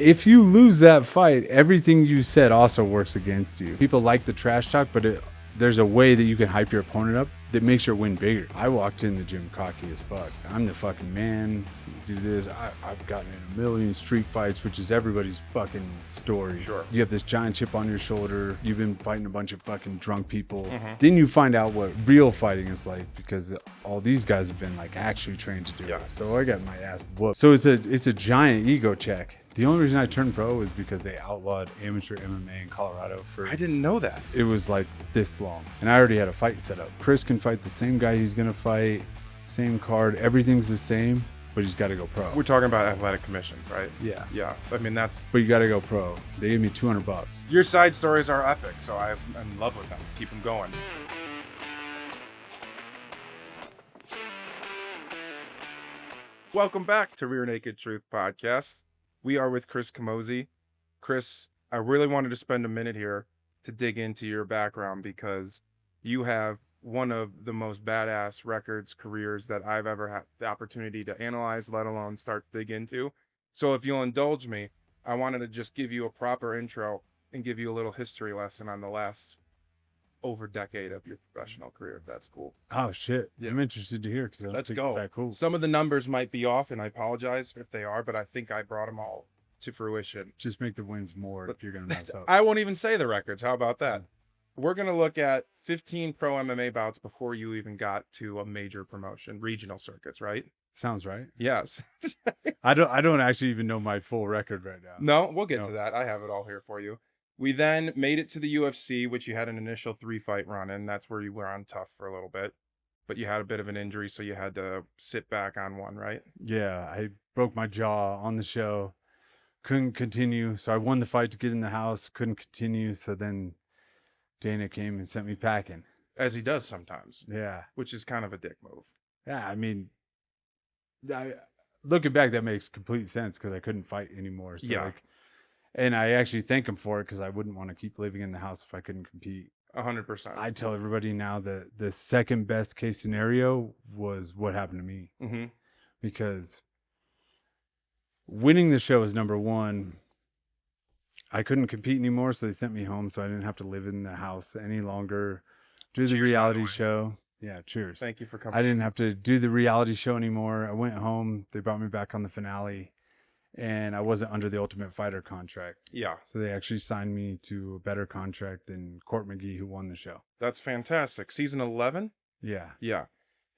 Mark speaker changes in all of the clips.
Speaker 1: if you lose that fight, everything you said also works against you. People like the trash talk, but there's a way that you can hype your opponent up that makes your win bigger. I walked in the gym cocky as fuck. I'm the fucking man. Do this. I've gotten in a million street fights, which is everybody's fucking story.
Speaker 2: Sure.
Speaker 1: You have this giant chip on your shoulder. You've been fighting a bunch of fucking drunk people. Then you find out what real fighting is like, because all these guys have been like actually trained to do it. So I got my ass whooped. So it's a giant ego check. The only reason I turned pro is because they outlawed amateur MMA in Colorado for...
Speaker 2: I didn't know that.
Speaker 1: It was like this long. And I already had a fight set up. Chris can fight the same guy he's going to fight, same card, everything's the same, but he's got to go pro.
Speaker 2: We're talking about athletic commissions, right?
Speaker 1: Yeah.
Speaker 2: Yeah. I mean, that's...
Speaker 1: But you got to go pro. They gave me $200.
Speaker 2: Your side stories are epic, so I'm in love with them. Keep them going. Welcome back to Rear Naked Truth Podcast. We are with Chris Camozzi. Chris, I really wanted to spend a minute here to dig into your background because you have one of the most badass records, careers that I've ever had the opportunity to analyze, let alone start to dig into. So if you'll indulge me, I wanted to just give you a proper intro and give you a little history lesson on the last over decade of your professional career, if that's cool.
Speaker 1: Oh, shit. Yeah. I'm interested to hear because I don't think it's that cool.
Speaker 2: Some of the numbers might be off, and I apologize if they are, but I think I brought them all to fruition.
Speaker 1: Just make the wins more if you're going to mess up.
Speaker 2: I won't even say the records. How about that? We're going to look at 15 pro MMA bouts before you even got to a major promotion, regional circuits, right?
Speaker 1: Sounds right.
Speaker 2: Yes.
Speaker 1: I don't actually even know my full record right now.
Speaker 2: No, we'll get to that. I have it all here for you. We then made it to the UFC, which you had an initial 3-fight run in. That's where you were on tough for a little bit. But you had a bit of an injury, so you had to sit back on one, right?
Speaker 1: Yeah, I broke my jaw on the show. Couldn't continue. So I won the fight to get in the house. Couldn't continue. So then Dana came and sent me packing.
Speaker 2: As he does sometimes.
Speaker 1: Yeah.
Speaker 2: Which is kind of a dick move.
Speaker 1: Yeah, I mean, looking back, that makes complete sense because I couldn't fight anymore. So
Speaker 2: yeah.
Speaker 1: And I actually thank him for it because I wouldn't want to keep living in the house if I couldn't compete.
Speaker 2: 100%.
Speaker 1: I tell everybody now that the second best case scenario was what happened to me.
Speaker 2: Mm-hmm.
Speaker 1: Because winning the show is number one. I couldn't compete anymore, so they sent me home so I didn't have to live in the house any longer. Do the reality show. Yeah, cheers.
Speaker 2: Thank you for coming.
Speaker 1: I didn't have to do the reality show anymore. I went home. They brought me back on the finale. And I wasn't under the Ultimate Fighter contract.
Speaker 2: Yeah.
Speaker 1: So they actually signed me to a better contract than Court McGee, who won the show.
Speaker 2: That's fantastic. Season 11?
Speaker 1: Yeah.
Speaker 2: Yeah.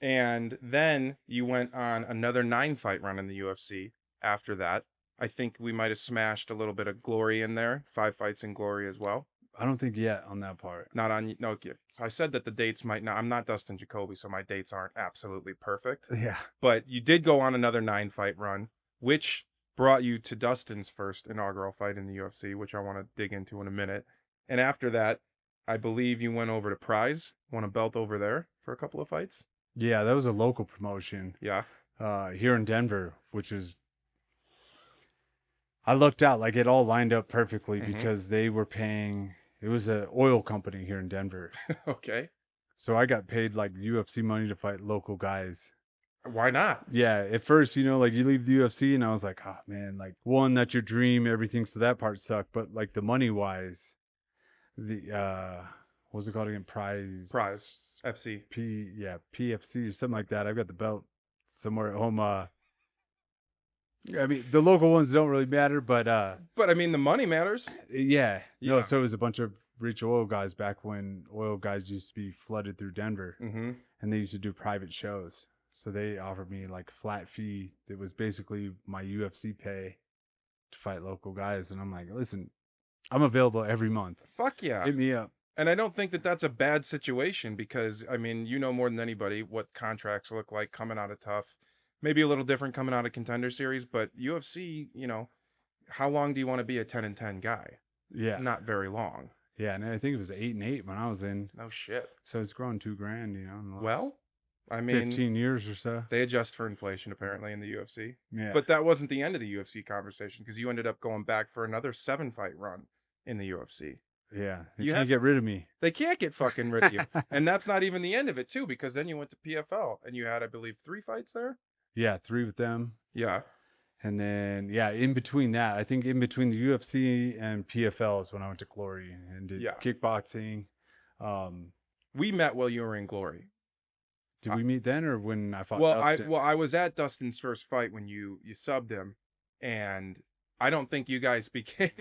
Speaker 2: And then you went on another 9-fight run in the UFC after that. I think we might have smashed a little bit of Glory in there. 5 fights in Glory as well.
Speaker 1: I don't think yet on that part.
Speaker 2: Not on, no. So I said that the dates might not, I'm not Dustin Jacoby, so my dates aren't absolutely perfect.
Speaker 1: Yeah.
Speaker 2: But you did go on another 9-fight run, which brought you to Dustin's first inaugural fight in the UFC, which I want to dig into in a minute. And after that, I believe you went over to Prize, won a belt over there for a couple of fights.
Speaker 1: Yeah, that was a local promotion.
Speaker 2: Yeah.
Speaker 1: Here in Denver, which is... I looked out, like it all lined up perfectly because they were paying... It was an oil company here in Denver.
Speaker 2: Okay.
Speaker 1: So I got paid like UFC money to fight local guys.
Speaker 2: Why not?
Speaker 1: Yeah, at first, like you leave the UFC and I was like, oh man, like one, that's your dream, everything. So that part sucked. But like the money wise, the, what's it called again? Prize
Speaker 2: FC.
Speaker 1: PFC or something like that. I've got the belt somewhere at home. I mean, the local ones don't really matter, but
Speaker 2: I mean, the money matters.
Speaker 1: Yeah. No, so it was a bunch of rich oil guys back when oil guys used to be flooded through Denver and they used to do private shows. So they offered me like a flat fee that was basically my UFC pay to fight local guys. And I'm like, listen, I'm available every month.
Speaker 2: Fuck yeah.
Speaker 1: Hit me up.
Speaker 2: And I don't think that that's a bad situation because, I mean, you know more than anybody what contracts look like coming out of tough. Maybe a little different coming out of Contender Series, but UFC, how long do you want to be a 10-10 guy?
Speaker 1: Yeah.
Speaker 2: Not very long.
Speaker 1: Yeah. And I think it was 8-8 when I was in.
Speaker 2: No shit.
Speaker 1: So it's grown $2,000, in the last
Speaker 2: well, I mean,
Speaker 1: 15 years or so.
Speaker 2: They adjust for inflation apparently in the UFC.
Speaker 1: Yeah.
Speaker 2: But that wasn't the end of the UFC conversation because you ended up going back for another 7-fight run in the UFC.
Speaker 1: Yeah. They can't get rid of me.
Speaker 2: They can't get fucking rid of you. And that's not even the end of it too, because then you went to PFL and you had, I believe, 3 fights there.
Speaker 1: Yeah, 3 with them.
Speaker 2: Yeah.
Speaker 1: And then, yeah, in between that, I think in between the UFC and PFL is when I went to Glory and did kickboxing.
Speaker 2: We met while you were in Glory.
Speaker 1: Did we meet then or when I fought
Speaker 2: Dustin? I was at Dustin's first fight when you subbed him, and I don't think you guys became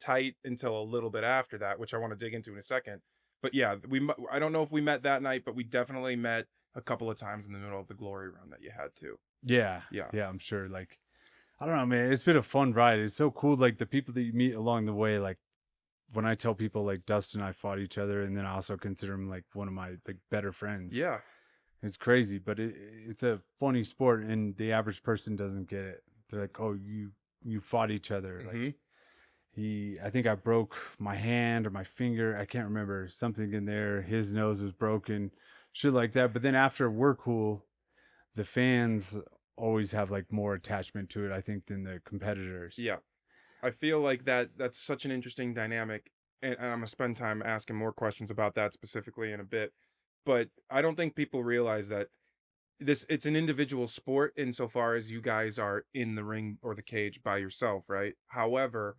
Speaker 2: tight until a little bit after that, which I want to dig into in a second. But yeah, I don't know if we met that night, but we definitely met a couple of times in the middle of the Glory run that you had too.
Speaker 1: Yeah, I'm sure. Like, I don't know, man. It's been a fun ride. It's so cool. Like the people that you meet along the way. Like when I tell people like Dustin and I fought each other, and then I also consider him like one of my like better friends.
Speaker 2: Yeah,
Speaker 1: it's crazy, but it's a funny sport, and the average person doesn't get it. They're like, oh, you fought each other. Like I think I broke my hand or my finger. I can't remember, something in there. His nose was broken. Shit like that. But then after we're cool, the fans always have like more attachment to it, I think, than the competitors.
Speaker 2: Yeah. I feel like that's such an interesting dynamic. And I'm going to spend time asking more questions about that specifically in a bit. But I don't think people realize that it's an individual sport insofar as you guys are in the ring or the cage by yourself, right? However,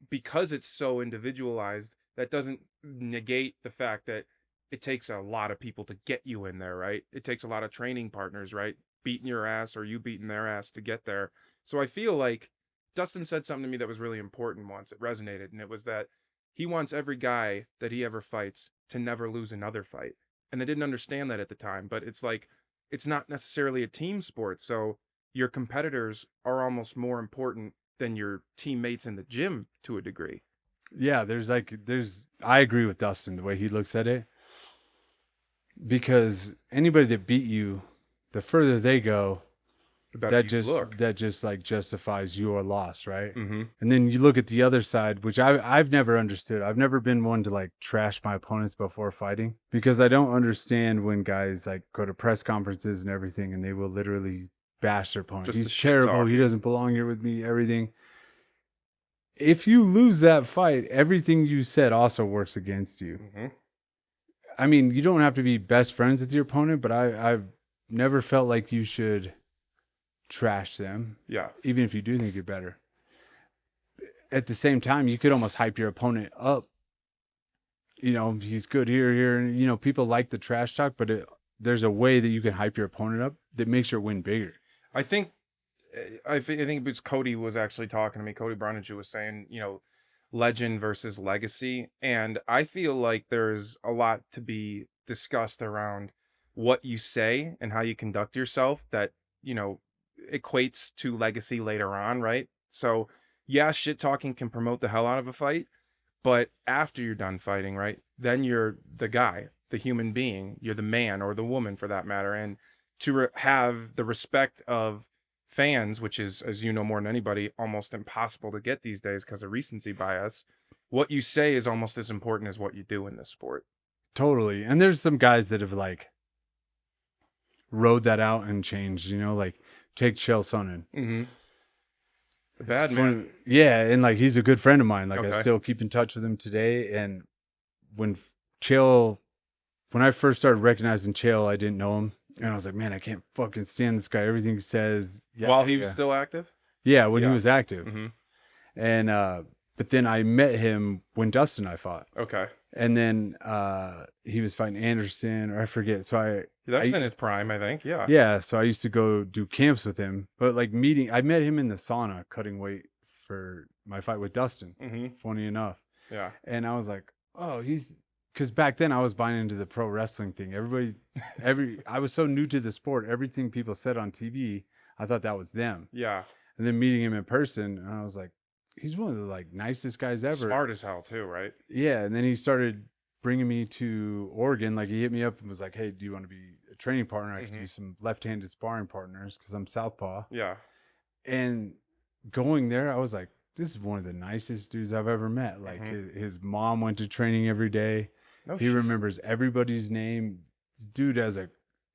Speaker 2: because it's so individualized, that doesn't negate the fact that it takes a lot of people to get you in there, right? It takes a lot of training partners, right? Beating your ass or you beating their ass to get there. So I feel like Dustin said something to me that was really important once. It resonated, and it was that he wants every guy that he ever fights to never lose another fight. And I didn't understand that at the time, but it's like, it's not necessarily a team sport. So your competitors are almost more important than your teammates in the gym to a degree.
Speaker 1: Yeah, I agree with Dustin, the way he looks at it. Because anybody that beat you, the further they go, that just like justifies your loss, right?
Speaker 2: Mm-hmm.
Speaker 1: And then you look at the other side, which I've never understood. I've never been one to like trash my opponents before fighting, because I don't understand when guys like go to press conferences and everything, and they will literally bash their opponent. He's terrible. He doesn't belong here with me. Everything. If you lose that fight, everything you said also works against you.
Speaker 2: Mm-hmm.
Speaker 1: I mean, you don't have to be best friends with your opponent, but I've never felt like you should trash them.
Speaker 2: Yeah.
Speaker 1: Even if you do think you're better. At the same time, you could almost hype your opponent up. He's good here. And, people like the trash talk, but there's a way that you can hype your opponent up that makes your win bigger.
Speaker 2: I think it was Cody was actually talking to me. Cody Brunage was saying, legend versus legacy. And I feel like there's a lot to be discussed around what you say and how you conduct yourself that, equates to legacy later on, right? So yeah, shit talking can promote the hell out of a fight, but after you're done fighting, right, then you're the guy, the human being, you're the man or the woman for that matter. And to have the respect of fans, which is, as you know more than anybody, almost impossible to get these days because of recency bias, what you say is almost as important as what you do in this sport.
Speaker 1: Totally. And there's some guys that have like rode that out and changed, like take Chael Sonnen.
Speaker 2: Mm-hmm. The bad man.
Speaker 1: Yeah, and like he's a good friend of mine. Like I still keep in touch with him today. And when I first started recognizing Chael, I didn't know him. And I was like, man, I can't fucking stand this guy. Everything he says. Yeah,
Speaker 2: while he was still active?
Speaker 1: Yeah, when he was active.
Speaker 2: Mm-hmm.
Speaker 1: And but then I met him when Dustin and I fought.
Speaker 2: Okay.
Speaker 1: And then he was fighting Anderson, or I forget. So
Speaker 2: that's in his prime, I think. Yeah.
Speaker 1: Yeah. So I used to go do camps with him. But like I met him in the sauna cutting weight for my fight with Dustin.
Speaker 2: Mm-hmm.
Speaker 1: Funny enough.
Speaker 2: Yeah.
Speaker 1: And I was like, oh, because back then I was buying into the pro wrestling thing. I was so new to the sport. Everything people said on TV, I thought that was them.
Speaker 2: Yeah.
Speaker 1: And then meeting him in person, and I was like, he's one of the like nicest guys ever.
Speaker 2: Smart as hell too, right?
Speaker 1: Yeah. And then he started bringing me to Oregon. Like he hit me up and was like, hey, do you want to be a training partner? I could use some left-handed sparring partners because I'm southpaw.
Speaker 2: Yeah.
Speaker 1: And going there, I was like, this is one of the nicest dudes I've ever met. Like his mom went to training every day. He remembers everybody's name. This dude has a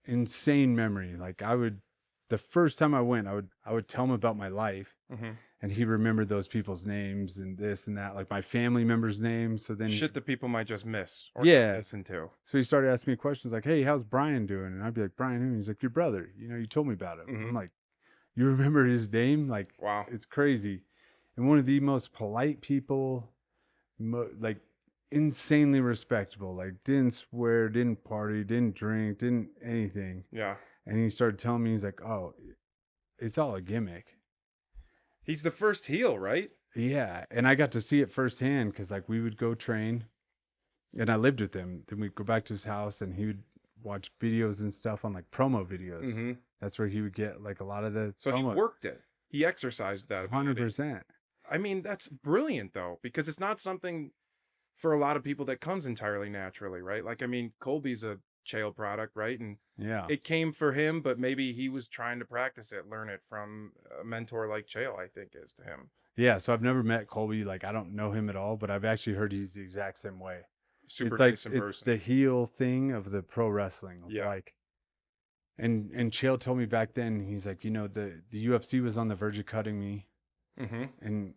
Speaker 1: insane memory. Like the first time I went, I would tell him about my life.
Speaker 2: Mm-hmm.
Speaker 1: and he remembered those people's names and this and that, like my family members' names. So then
Speaker 2: Shit that people might just miss or
Speaker 1: Yeah.
Speaker 2: listen to.
Speaker 1: So he started asking me questions like, "Hey, how's Brian doing?" And I'd be like, "Brian who?" He's like, "Your brother. You know, you told me about him."
Speaker 2: Mhm.
Speaker 1: I'm like, "You remember his name?" Like,
Speaker 2: Wow.
Speaker 1: it's crazy. And one of the most polite people, like insanely respectable, like didn't swear, didn't party, didn't drink, didn't anything.
Speaker 2: Yeah.
Speaker 1: And he started telling me, he's like, "Oh, it's all a gimmick."
Speaker 2: He's the first heel, right?
Speaker 1: Yeah. And I got to see it firsthand because like we would go train and I lived with him. Then we'd go back to his house and he would watch videos and stuff on like promo videos.
Speaker 2: Mm-hmm.
Speaker 1: That's where he would get like a lot of the
Speaker 2: So
Speaker 1: promo.
Speaker 2: he worked it. He exercised that.
Speaker 1: 100%.
Speaker 2: I mean, that's brilliant though, because it's not something for a lot of people that comes entirely naturally, right? Like, I mean, Colby's a Chael product, right? And
Speaker 1: Yeah.
Speaker 2: it came for him, but maybe he was trying to practice it, learn it from a mentor like Chael, I think is to him.
Speaker 1: Yeah. So I've never met Colby. Like I don't know him at all, but I've actually heard he's the exact same way.
Speaker 2: Super
Speaker 1: It's like
Speaker 2: nice in
Speaker 1: it's
Speaker 2: person.
Speaker 1: the heel thing of the pro wrestling.
Speaker 2: Yeah.
Speaker 1: Like, and Chael told me back then, he's like, you know, the UFC was on the verge of cutting me.
Speaker 2: Mm-hmm.
Speaker 1: And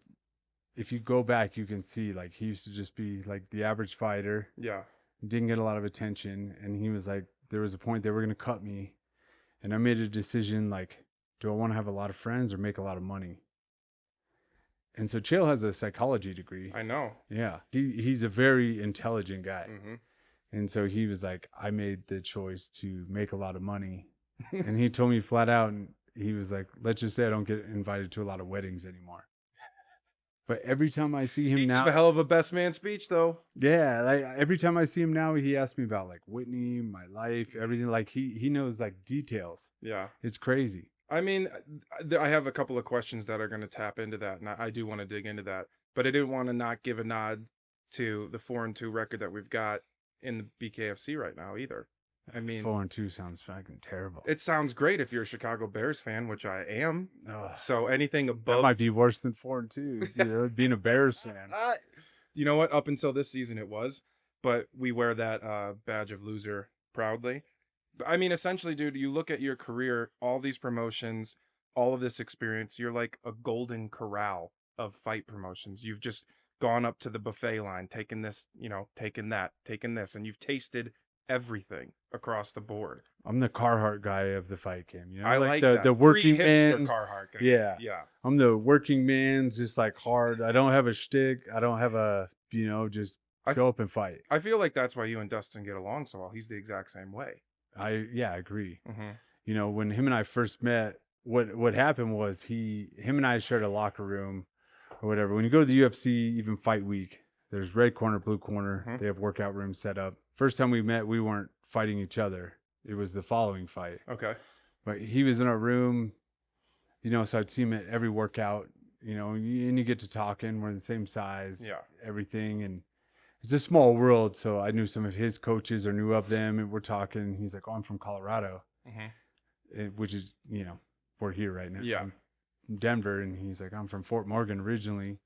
Speaker 1: if you go back, you can see like he used to just be like the average fighter.
Speaker 2: Yeah.
Speaker 1: Didn't get a lot of attention. And he was like, there was a point they were going to cut me. And I made a decision like, do I want to have a lot of friends or make a lot of money? And so Chael has a psychology degree.
Speaker 2: I know.
Speaker 1: Yeah. He's a very intelligent guy.
Speaker 2: Mm-hmm.
Speaker 1: And so he was like, I made the choice to make a lot of money. And he told me flat out, and he was like, let's just say I don't get invited to a lot of weddings anymore. But every time I see him now,
Speaker 2: a hell of a best man speech though.
Speaker 1: yeah, like every time I see him now, he asks me about like Whitney, my life, everything. Like he knows like details.
Speaker 2: Yeah.
Speaker 1: It's crazy.
Speaker 2: I mean, I have a couple of questions that are going to tap into that, and I do want to dig into that. But I didn't want to not give a nod to the 4-2 record that we've got in the BKFC right now either. I mean,
Speaker 1: 4-2 sounds fucking terrible.
Speaker 2: it sounds great if you're a Chicago Bears fan, which I am.
Speaker 1: Ugh.
Speaker 2: So anything
Speaker 1: That
Speaker 2: above,
Speaker 1: might be worse than 4-2. You know, being a Bears fan.
Speaker 2: you know what? Up until this season, it was, but we wear that badge of loser proudly. I mean, essentially, dude, you look at your career, all these promotions, all of this experience, you're like a golden corral of fight promotions. You've just gone up to the buffet line, taken this, you know, taken that, taken this, and you've tasted everything across the board.
Speaker 1: I'm the Carhartt guy of the fight game. You know,
Speaker 2: I like
Speaker 1: the
Speaker 2: that.
Speaker 1: the working
Speaker 2: Pre-hipster
Speaker 1: man.
Speaker 2: Carhartt guy.
Speaker 1: Yeah.
Speaker 2: Yeah.
Speaker 1: I'm the working man's just like hard. I don't have a shtick. I don't have a, you know, just show up and fight.
Speaker 2: I feel like that's why you and Dustin get along so well. He's the exact same way.
Speaker 1: I agree.
Speaker 2: Mm-hmm.
Speaker 1: You know, when him and I first met, what happened was him and I shared a locker room or whatever. When you go to the UFC, even fight week, there's red corner, blue corner.
Speaker 2: Mhm.
Speaker 1: They have workout rooms set up. First time we met, we weren't fighting each other. It was the following fight.
Speaker 2: Okay.
Speaker 1: But he was in our room, you know, so I'd see him at every workout, you know, and you get to talking. We're the same size,
Speaker 2: Yeah.
Speaker 1: everything. And it's a small world. So I knew some of his coaches or knew of them, and we're talking. He's like, "Oh, I'm from Colorado," which is, you know, we're here right now.
Speaker 2: Yeah.
Speaker 1: I'm from Denver. And he's like, "I'm from Fort Morgan originally."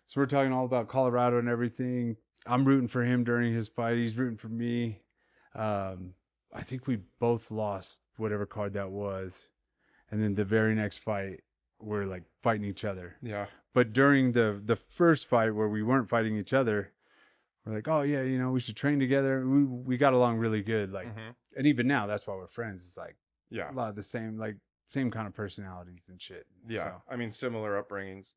Speaker 1: So we're talking all about Colorado and everything. I'm rooting for him during his fight. He's rooting for me. I think we both lost whatever card that was. And then the very next fight, we're like fighting each other.
Speaker 2: Yeah.
Speaker 1: But during the first fight where we weren't fighting each other, we're like, "Oh yeah, you know, we should train together." We got along really good. Like, and even now, that's why we're friends. It's like
Speaker 2: Yeah.
Speaker 1: a lot of the same kind of personalities and shit.
Speaker 2: Yeah.
Speaker 1: So,
Speaker 2: I mean, similar upbringings.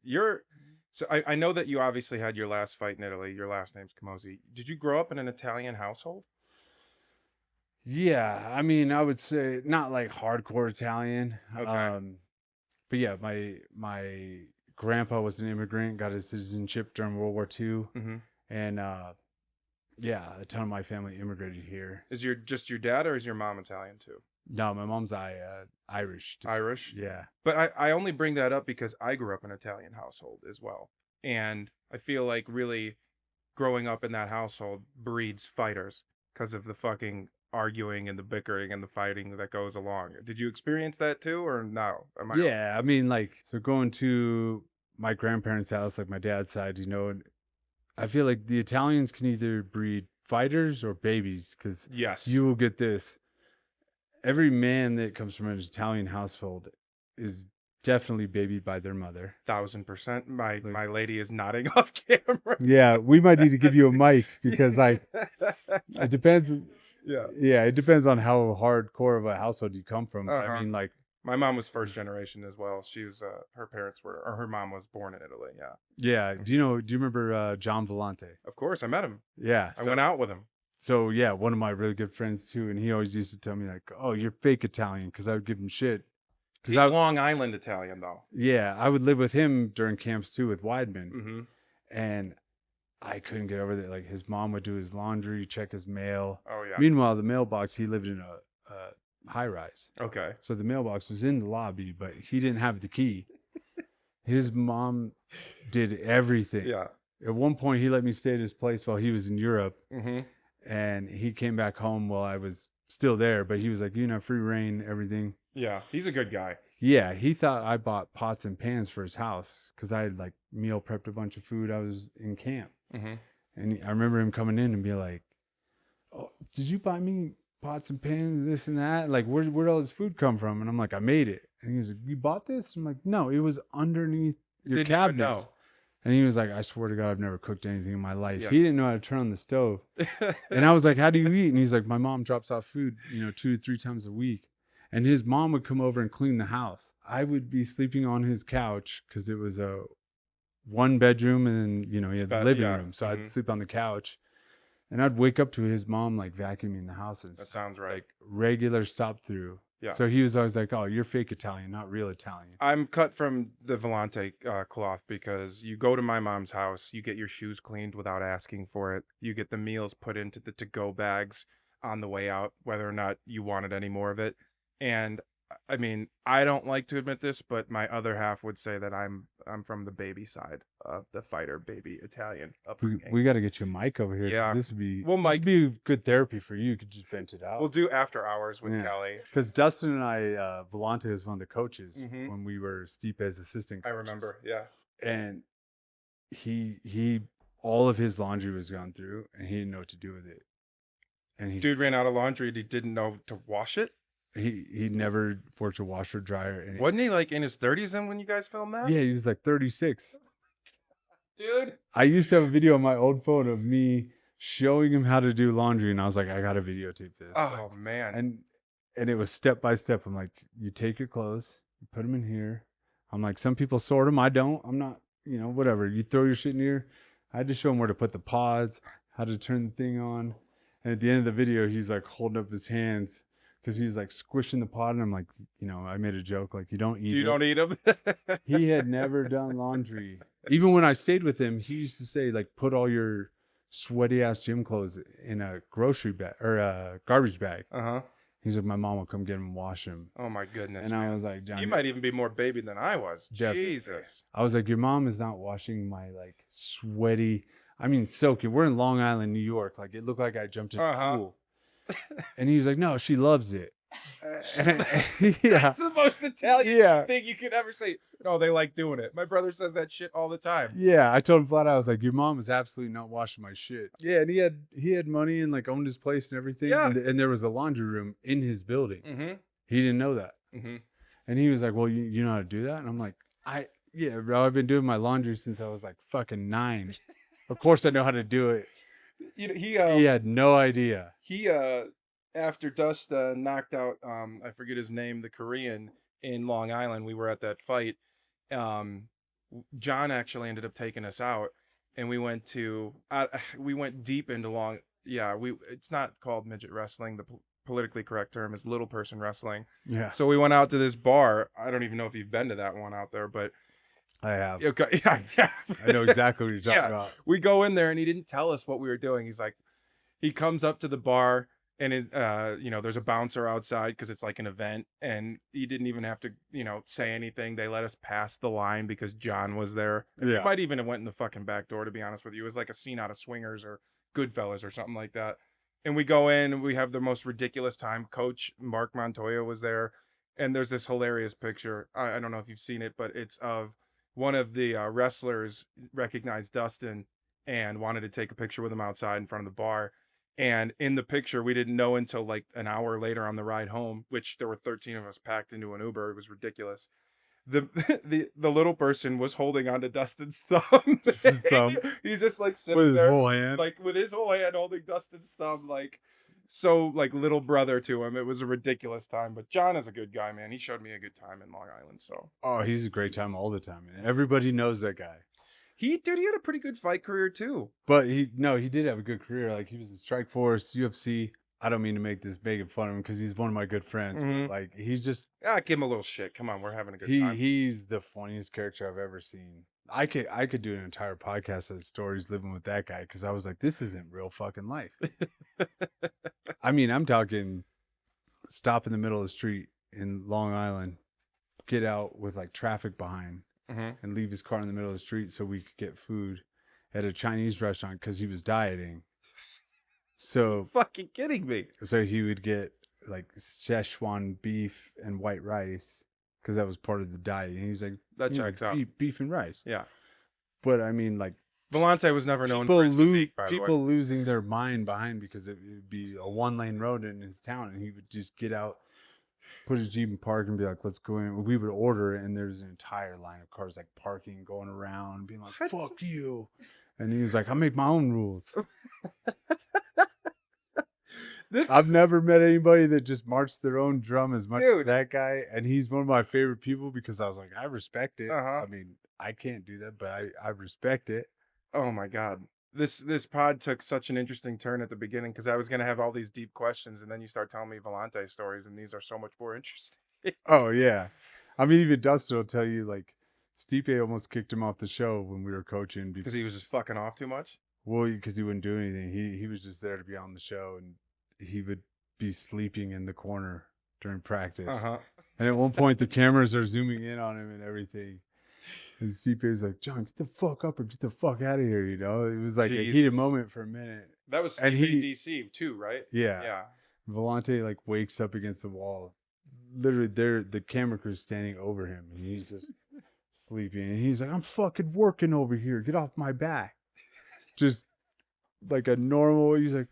Speaker 2: So I know that you obviously had your last fight in Italy. Your last name's Camozzi. Did you grow up in an Italian household?
Speaker 1: yeah, I mean, I would say not like hardcore Italian.
Speaker 2: Okay.
Speaker 1: But yeah, my grandpa was an immigrant, got his citizenship during World War II.
Speaker 2: Mm-hmm.
Speaker 1: And yeah, a ton of my family immigrated here.
Speaker 2: Is just your dad, or is your mom Italian too?
Speaker 1: No, my mom's Irish.
Speaker 2: Irish?
Speaker 1: Yeah.
Speaker 2: But I only bring that up because I grew up in an Italian household as well. And I feel like really growing up in that household breeds fighters because of the fucking arguing and the bickering and the fighting that goes along. Did you experience that too, or no?
Speaker 1: Yeah, I mean, like, so going to my grandparents' house, like my dad's side, you know, I feel like the Italians can either breed fighters or babies, because
Speaker 2: yes,
Speaker 1: you will get this. Every man that comes from an Italian household is definitely babied by their mother.
Speaker 2: 1000%. My lady is nodding off camera.
Speaker 1: Yeah, we might need to give you a mic because it depends. Yeah, it depends on how hardcore of a household you come from. I mean, like,
Speaker 2: my mom was first generation as well. She was her mom was born in Italy. Yeah.
Speaker 1: Yeah. Do you remember John Volante?
Speaker 2: Of course, I met him.
Speaker 1: Yeah.
Speaker 2: I went out with him.
Speaker 1: So yeah, one of my really good friends too, and he always used to tell me like, "Oh, you're fake Italian," because I would give him shit.
Speaker 2: He's Long Island Italian though.
Speaker 1: Yeah, I would live with him during camps too with Weidman,
Speaker 2: Mm-hmm.
Speaker 1: and I couldn't get over that. Like his mom would do his laundry, check his mail.
Speaker 2: Oh yeah.
Speaker 1: Meanwhile, the mailbox, he lived in a high rise.
Speaker 2: Okay.
Speaker 1: So the mailbox was in the lobby, but he didn't have the key. His mom did everything.
Speaker 2: Yeah.
Speaker 1: At one point, he let me stay at his place while he was in Europe.
Speaker 2: Mm-hmm.
Speaker 1: And he came back home while I was still there, but he was like, free reign, everything.
Speaker 2: Yeah, he's a good guy.
Speaker 1: Yeah, he thought I bought pots and pans for his house because I had like meal prepped a bunch of food. I was in camp.
Speaker 2: Mm-hmm.
Speaker 1: And I remember him coming in and be like, "Oh, did you buy me pots and pans, this and that? Like, where'd all this food come from?" And I'm like, "I made it." And he was like, "You bought this?" I'm like, "No, it was underneath your cabinets." And he was like, "I swear to God, I've never cooked anything in my life." Yeah. He didn't know how to turn on the stove. And I was like, "How do you eat?" And he's like, "My mom drops off food, 2 to 3 times a week." And his mom would come over and clean the house. I would be sleeping on his couch because it was a 1 bedroom and, he had the living room. So I'd sleep on the couch. And I'd wake up to his mom like vacuuming the house. And
Speaker 2: that sounds right.
Speaker 1: Like regular stop through. Yeah. So he was always like, "Oh, you're fake Italian, not real Italian."
Speaker 2: I'm cut from the Volante cloth because you go to my mom's house, you get your shoes cleaned without asking for it. You get the meals put into the to-go bags on the way out, whether or not you wanted any more of it. And I mean, I don't like to admit this, but my other half would say that I'm from the baby side of the fighter baby Italian upbringing.
Speaker 1: We got to get you a mic over here.
Speaker 2: Yeah,
Speaker 1: this would be good therapy for you. You could just vent it out.
Speaker 2: We'll do after hours with Kelly.
Speaker 1: Because Dustin and I, Volante was one of the coaches when we were Stipe's assistant coaches.
Speaker 2: I remember, yeah.
Speaker 1: And he all of his laundry was gone through, and he didn't know what to do with it. And
Speaker 2: dude ran out of laundry. And he didn't know to wash it.
Speaker 1: He never worked a washer dryer. And
Speaker 2: wasn't he like in his 30s then when you guys filmed that?
Speaker 1: Yeah, he was like 36.
Speaker 2: Dude,
Speaker 1: I used to have a video on my old phone of me showing him how to do laundry, and I was like, I gotta videotape this.
Speaker 2: Oh man.
Speaker 1: And it was step by step. I'm like, you take your clothes, you put them in here. I'm like, some people sort them. I don't. I'm not, whatever. You throw your shit in here. I had to show him where to put the pods, how to turn the thing on. And at the end of the video, he's like holding up his hands because he was like squishing the pod. And I'm like, I made a joke like, you don't eat
Speaker 2: them.
Speaker 1: He had never done laundry. Even when I stayed with him, he used to say like, put all your sweaty ass gym clothes in a grocery bag or a garbage bag.
Speaker 2: Uh-huh.
Speaker 1: He's like, my mom will come get him and wash him.
Speaker 2: Oh my goodness.
Speaker 1: And
Speaker 2: man.
Speaker 1: I was like, John,
Speaker 2: you might even be more baby than I was.
Speaker 1: Definitely.
Speaker 2: Jesus.
Speaker 1: I was like, your mom is not washing my like sweaty, soaking. We're in Long Island, New York. Like it looked like I jumped in a pool. And he was like, no, she loves it.
Speaker 2: That's the most Italian thing you could ever say. No, they like doing it. My brother says that shit all the time.
Speaker 1: Yeah, I told him flat out, I was like, your mom is absolutely not washing my shit. Yeah, and he had money and like owned his place and everything. Yeah. And there was a laundry room in his building.
Speaker 2: Mm-hmm.
Speaker 1: He didn't know that.
Speaker 2: Mm-hmm.
Speaker 1: And he was like, well, you know how to do that? And I'm like, yeah, bro, I've been doing my laundry since I was like fucking 9. Of course I know how to do it. He had no idea.
Speaker 2: After Dust knocked out, I forget his name, the Korean in Long Island, we were at that fight. John actually ended up taking us out, and we went deep into it's not called midget wrestling. The politically correct term is little person wrestling.
Speaker 1: Yeah.
Speaker 2: So we went out to this bar. I don't even know if you've been to that one out there, but
Speaker 1: I have.
Speaker 2: Okay. Yeah.
Speaker 1: I know exactly what you're talking about.
Speaker 2: We go in there, and he didn't tell us what we were doing. He's like, he comes up to the bar. And there's a bouncer outside because it's like an event, and he didn't even have to, say anything. They let us pass the line because John was there. Yeah. We might even have went in the fucking back door, to be honest with you. It was like a scene out of Swingers or Goodfellas or something like that. And we go in, and we have the most ridiculous time. Coach Mark Montoya was there, and there's this hilarious picture. I don't know if you've seen it, but it's of one of the wrestlers recognized Dustin and wanted to take a picture with him outside in front of the bar. And in the picture, we didn't know until like an hour later on the ride home, which there were 13 of us packed into an Uber. It was ridiculous. the the little person was holding onto Dustin's thumb.
Speaker 1: Just his thumb.
Speaker 2: He's just like sitting
Speaker 1: With his
Speaker 2: there,
Speaker 1: whole hand.
Speaker 2: like with his whole hand holding Dustin's thumb, like so like little brother to him. It was a ridiculous time. But John is a good guy, man. He showed me a good time in Long Island. So
Speaker 1: Oh, he's a great time all the time, man. Everybody knows that guy.
Speaker 2: he had a pretty good fight career too.
Speaker 1: But he did have a good career. Like he was in Strikeforce, UFC. I don't mean to make this making fun of him because he's one of my good friends.
Speaker 2: Mhm.
Speaker 1: But like he's just
Speaker 2: Give him a little shit. Come on, we're having a good time.
Speaker 1: he's the funniest character I've ever seen. I could do an entire podcast of stories living with that guy because I was like, this isn't real fucking life. I mean, I'm talking stop in the middle of the street in Long Island, get out with like traffic behind, and leave his car in the middle of the street so we could get food at a Chinese restaurant because he was dieting. So
Speaker 2: Fucking kidding me.
Speaker 1: So he would get like Szechuan beef and white rice because that was part of the diet. And he's like,
Speaker 2: That checks out.
Speaker 1: Beef and rice.
Speaker 2: Yeah.
Speaker 1: But I mean, like,
Speaker 2: Vellante was never known for his physique, by the way.
Speaker 1: people losing their mind behind because it would be a 1-lane road in his town, and he would just get out, put his Jeep in park, and be like, "Let's go in." We would order it, and there's an entire line of cars like parking, going around, being like,
Speaker 2: What?
Speaker 1: "Fuck you!" And he was like, "I make my own rules." I've never met anybody that just marched their own drum as much as that guy, and he's one of my favorite people because I was like, I respect it. I mean, I can't do that, but I respect it.
Speaker 2: Oh my God. This pod took such an interesting turn at the beginning because I was gonna have all these deep questions, and then you start telling me Vellante stories, and these are so much more interesting.
Speaker 1: Oh yeah, I mean, even Dustin will tell you like Stipe almost kicked him off the show when we were coaching
Speaker 2: because he was just fucking off too much.
Speaker 1: Well, because he wouldn't do anything. He was just there to be on the show, and he would be sleeping in the corner during practice. And at one point, the cameras are zooming in on him and everything. And Stipe was like, "John, get the fuck up or get the fuck out of here." You know, it was like a heated moment for a minute.
Speaker 2: That was Stipe DC too, right?
Speaker 1: Yeah.
Speaker 2: Yeah.
Speaker 1: Vellante like wakes up against the wall. Literally, the camera crew's standing over him, and he's just sleeping. And he's like, "I'm fucking working over here. Get off my back." Just like a normal. He's like,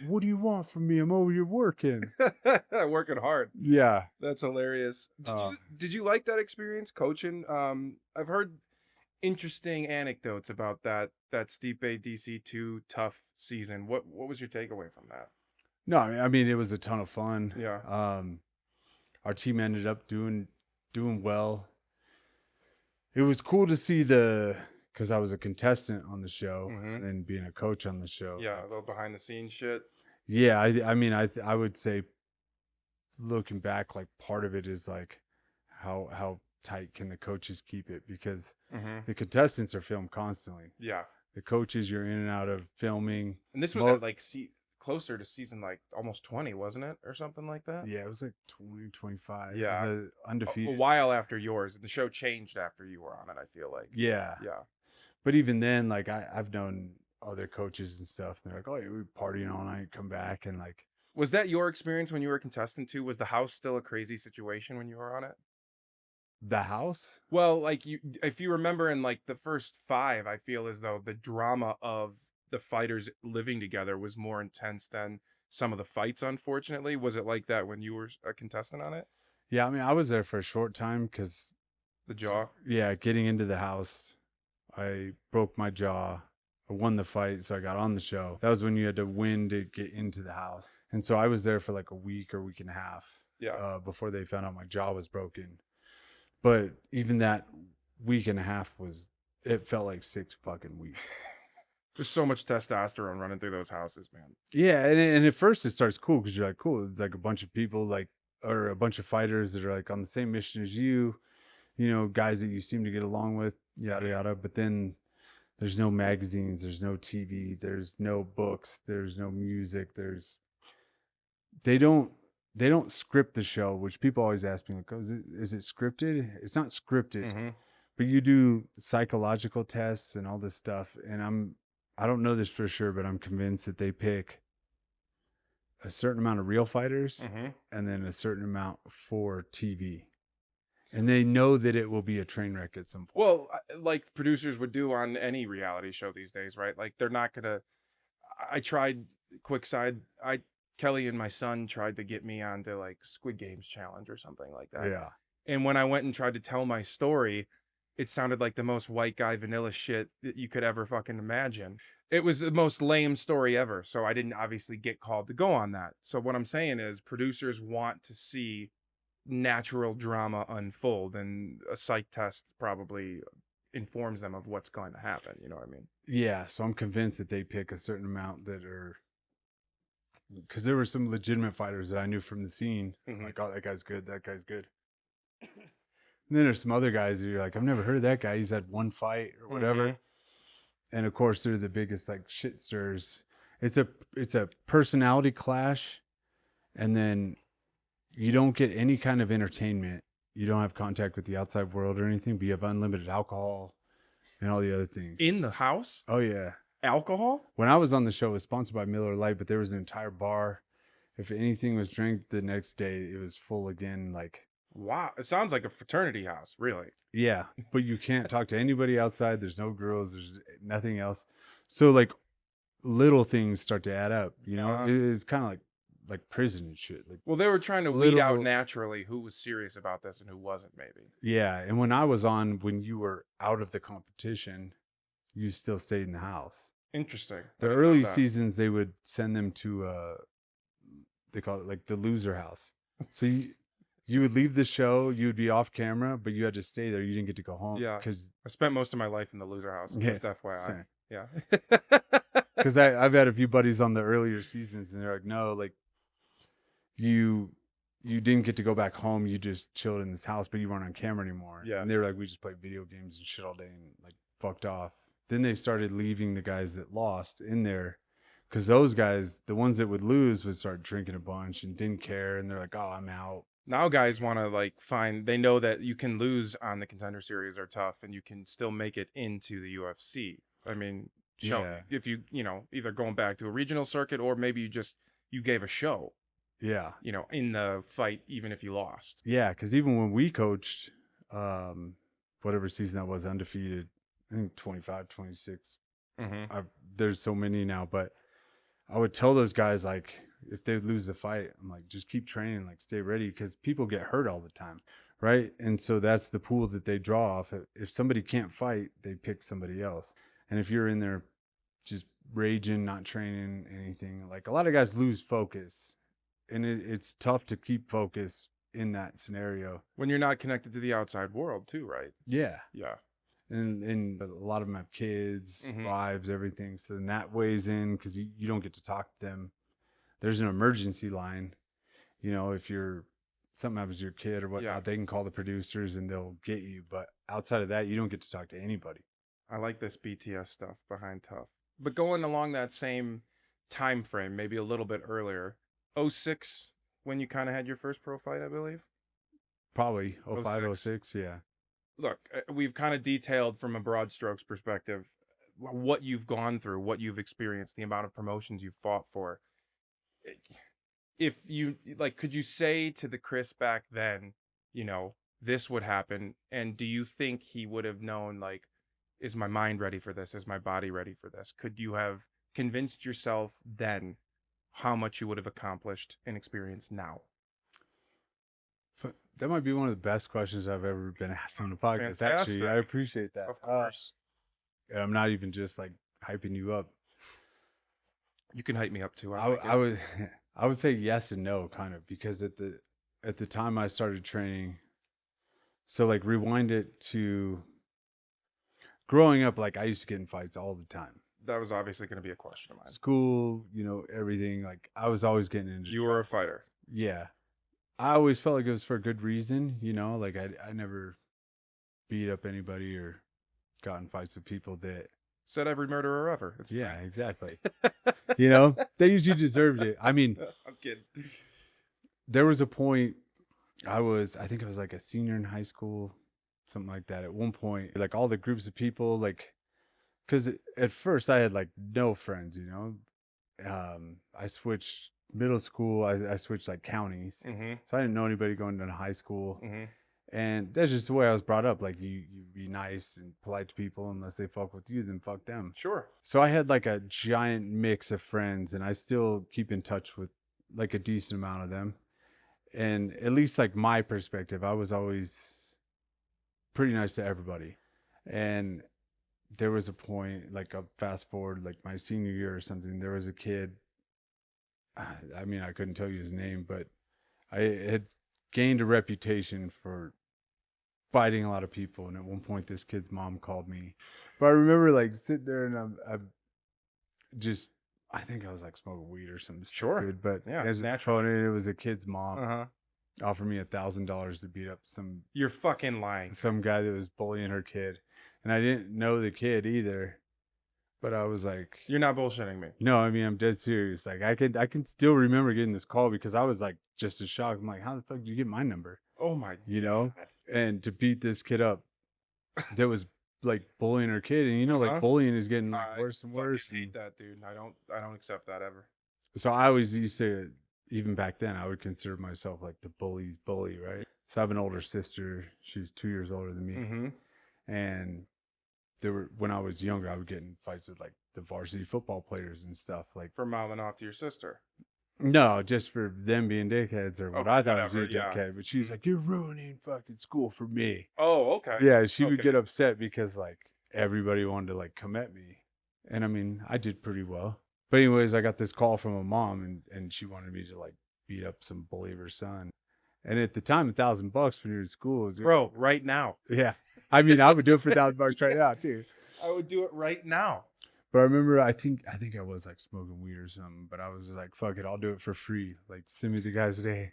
Speaker 1: "What do you want from me? I'm over here working."
Speaker 2: Working hard.
Speaker 1: Yeah.
Speaker 2: That's hilarious. Did you like that experience coaching? I've heard interesting anecdotes about that Stipe DC2 tough season. What was your takeaway from that?
Speaker 1: No, I mean it was a ton of fun.
Speaker 2: Yeah.
Speaker 1: Our team ended up doing well. It was cool to see because I was a contestant on the show and then being a coach on the show.
Speaker 2: Yeah, a little behind the scenes shit.
Speaker 1: Yeah, I mean, I would say, looking back, like part of it is like how tight can the coaches keep it because the contestants are filmed constantly.
Speaker 2: Yeah,
Speaker 1: the coaches you're in and out of filming.
Speaker 2: And this was at like closer to season like almost 20, wasn't it, or something like that?
Speaker 1: Yeah, it was like 20, 25.
Speaker 2: Yeah,
Speaker 1: it was undefeated.
Speaker 2: A while after yours, the show changed after you were on it. I feel like.
Speaker 1: Yeah. But even then, like I've known other coaches and stuff. And they're like, "Oh, yeah, we partying all night, come back," and like.
Speaker 2: Was that your experience when you were a contestant too? Was the house still a crazy situation when you were on it?
Speaker 1: The house?
Speaker 2: Well, like if you remember in like the first 5, I feel as though the drama of the fighters living together was more intense than some of the fights, unfortunately. Was it like that when you were a contestant on it?
Speaker 1: Yeah, I mean, I was there for a short time because
Speaker 2: the jaw.
Speaker 1: Yeah, getting into the house, I broke my jaw. I won the fight, so I got on the show. That was when you had to win to get into the house. And so I was there for like a week or week and a half.
Speaker 2: Yeah.
Speaker 1: Before they found out my jaw was broken. But even that week and a half it felt like 6 fucking weeks.
Speaker 2: There's so much testosterone running through those houses, man.
Speaker 1: Yeah, and at first it starts cool because you're like, cool. It's like a bunch of people or a bunch of fighters that are like on the same mission as you, guys that you seem to get along with, yada, yada. But then there's no magazines, there's no TV, there's no books, there's no music, they don't script the show, which people always ask me, like, oh, is it scripted? It's not scripted, but you do psychological tests and all this stuff. And I don't know this for sure, but I'm convinced that they pick a certain amount of real fighters and then a certain amount for TV. And they know that it will be a train wreck at some point.
Speaker 2: Well, like producers would do on any reality show these days, right? Like they're not going to, I tried, quick side, Kelly and my son tried to get me onto like Squid Games challenge or something like that.
Speaker 1: Yeah.
Speaker 2: And when I went and tried to tell my story, it sounded like the most white guy vanilla shit that you could ever fucking imagine. It was the most lame story ever. So I didn't obviously get called to go on that. So what I'm saying is producers want to see natural drama unfold, and a psych test probably informs them of what's going to happen. You know what I mean?
Speaker 1: Yeah. So I'm convinced that they pick a certain amount that are, because there were some legitimate fighters that I knew from the scene. Like, oh, that guy's good. That guy's good. And then there's some other guys that you're like, I've never heard of that guy. He's had one fight or whatever. And of course, they're the biggest like shit stirs. It's a personality clash, and then you don't get any kind of entertainment. You don't have contact with the outside world or anything, but you have unlimited alcohol and all the other things.
Speaker 2: In the house?
Speaker 1: Oh, yeah.
Speaker 2: Alcohol?
Speaker 1: When I was on the show, it was sponsored by Miller Lite, but there was an entire bar. If anything was drank the next day, it was full again. Like,
Speaker 2: wow. It sounds like a fraternity house, really.
Speaker 1: yeah, but you can't talk to anybody outside. There's no girls. There's nothing else. So, like, little things start to add up. You know, it's kind of like prison and shit. Like,
Speaker 2: well, they were trying to weed out naturally who was serious about this and who wasn't, maybe.
Speaker 1: Yeah, and when I was on, when you were out of the competition, you still stayed in the house.
Speaker 2: Interesting.
Speaker 1: The early seasons, they would send them to they call it like the loser house. So you would leave the show, you would be off camera, but you had to stay there. You didn't get to go home.
Speaker 2: Yeah, because I spent most of my life in the loser house.
Speaker 1: Yeah,
Speaker 2: just FYI.
Speaker 1: same.
Speaker 2: Yeah.
Speaker 1: Because I've had a few buddies on the earlier seasons, and they're like, no, like you didn't get to go back home. You just chilled in this house, but you weren't on camera anymore.
Speaker 2: Yeah.
Speaker 1: And they were like, we just played video games and shit all day and like fucked off. Then they started leaving the guys that lost in there, because those guys, the ones that would lose, would start drinking a bunch and didn't care. And they're like, oh, I'm out.
Speaker 2: Now guys want to like they know that you can lose on the Contender Series are tough, and you can still make it into the UFC. I mean, if you either going back to a regional circuit, or maybe you gave a show.
Speaker 1: Yeah.
Speaker 2: In the fight, even if you lost.
Speaker 1: Yeah, because even when we coached, whatever season that was, undefeated, I think 25, 26. There's so many now, but I would tell those guys, like, if they lose the fight, I'm like, just keep training, like, stay ready, because people get hurt all the time, right? And so that's the pool that they draw off. If somebody can't fight, they pick somebody else. And if you're in there just raging, not training anything, like, a lot of guys lose focus. And it's tough to keep focus in that scenario.
Speaker 2: When you're not connected to the outside world too, right?
Speaker 1: Yeah.
Speaker 2: Yeah.
Speaker 1: And a lot of them have kids, wives, everything. So then that weighs in, because you don't get to talk to them. There's an emergency line. If something happens to your kid or whatnot, they can call the producers and they'll get you. But outside of that, you don't get to talk to anybody.
Speaker 2: I like this BTS stuff behind Tough. But going along that same time frame, maybe a little bit earlier, 06, when you kind of had your first pro fight, I believe?
Speaker 1: Probably 05, 06, yeah.
Speaker 2: Look, we've kind of detailed from a broad strokes perspective what you've gone through, what you've experienced, the amount of promotions you've fought for. If you, could you say to the Chris back then, this would happen? And do you think he would have known, like, is my mind ready for this? Is my body ready for this? Could you have convinced yourself then how much you would have accomplished and experienced now?
Speaker 1: That might be one of the best questions I've ever been asked on the podcast.
Speaker 2: Fantastic.
Speaker 1: Actually, I appreciate that.
Speaker 2: Of course.
Speaker 1: And I'm not even just like hyping you up.
Speaker 2: You can hype me up too.
Speaker 1: I would say yes and no, kind of, because at the time I started training, so like rewind it to growing up, like I used to get in fights all the time.
Speaker 2: That was obviously going to be a question of mine.
Speaker 1: School, everything. Like I was always getting into.
Speaker 2: You were a fighter.
Speaker 1: Yeah. I always felt like it was for a good reason, like I never beat up anybody or got in fights with people that
Speaker 2: said every murderer ever. It's
Speaker 1: yeah, fine. Exactly. They usually deserved it. I mean,
Speaker 2: I'm kidding.
Speaker 1: There was a point I think I was like a senior in high school, something like that. At one point, like all the groups of people, like, because at first I had like no friends, I switched middle school. I switched like counties, so I didn't know anybody going to high school. And that's just the way I was brought up. Like you be nice and polite to people. Unless they fuck with you, then fuck them.
Speaker 2: Sure.
Speaker 1: So I had like a giant mix of friends, and I still keep in touch with like a decent amount of them. And at least like my perspective, I was always pretty nice to everybody. And there was a point, like a fast forward, like my senior year or something, there was a kid. I mean, I couldn't tell you his name, but I had gained a reputation for fighting a lot of people. And at one point, this kid's mom called me. But I remember like sitting there and I think I was like smoking weed or something.
Speaker 2: Sure.
Speaker 1: Stupid, but
Speaker 2: Yeah,
Speaker 1: as
Speaker 2: natural.
Speaker 1: it was a kid's mom.
Speaker 2: Uh-huh.
Speaker 1: Offered me $1,000 to beat up
Speaker 2: You're fucking lying.
Speaker 1: some guy that was bullying her kid. And I didn't know the kid either. But I was like,
Speaker 2: You're not bullshitting me.
Speaker 1: no, I mean, I'm dead serious. Like I can still remember getting this call because I was like just as shocked. I'm like, how the fuck did you get my number?
Speaker 2: Oh my
Speaker 1: You know?
Speaker 2: God.
Speaker 1: And to beat this kid up that was like bullying her kid, and like bullying is getting like worse and worse.
Speaker 2: I hate that, dude. I don't accept that ever.
Speaker 1: So I always used to, even back then, I would consider myself like the bully's bully, right? So I have an older sister. She's 2 years older than me.
Speaker 2: Mm-hmm.
Speaker 1: And when I was younger, I would get in fights with like the varsity football players and stuff. Like
Speaker 2: For mouthing off to your sister.
Speaker 1: No, just for them being dickheads or what I thought was a
Speaker 2: yeah.
Speaker 1: dickhead. But she was like, you're ruining fucking school for me.
Speaker 2: Oh, okay.
Speaker 1: Yeah, she would
Speaker 2: Okay.
Speaker 1: get upset because like everybody wanted to like come at me. And I mean, I did pretty well. But anyways, I got this call from a mom and she wanted me to like beat up some bully of her son. And at the time, $1,000 when you're in school is
Speaker 2: Bro, right now.
Speaker 1: Yeah. I mean, I would do it for $1,000 right now too.
Speaker 2: I would do it right now.
Speaker 1: But I remember, I think I was like smoking weed or something, but I was just like, fuck it, I'll do it for free. Like, send me the guy's name.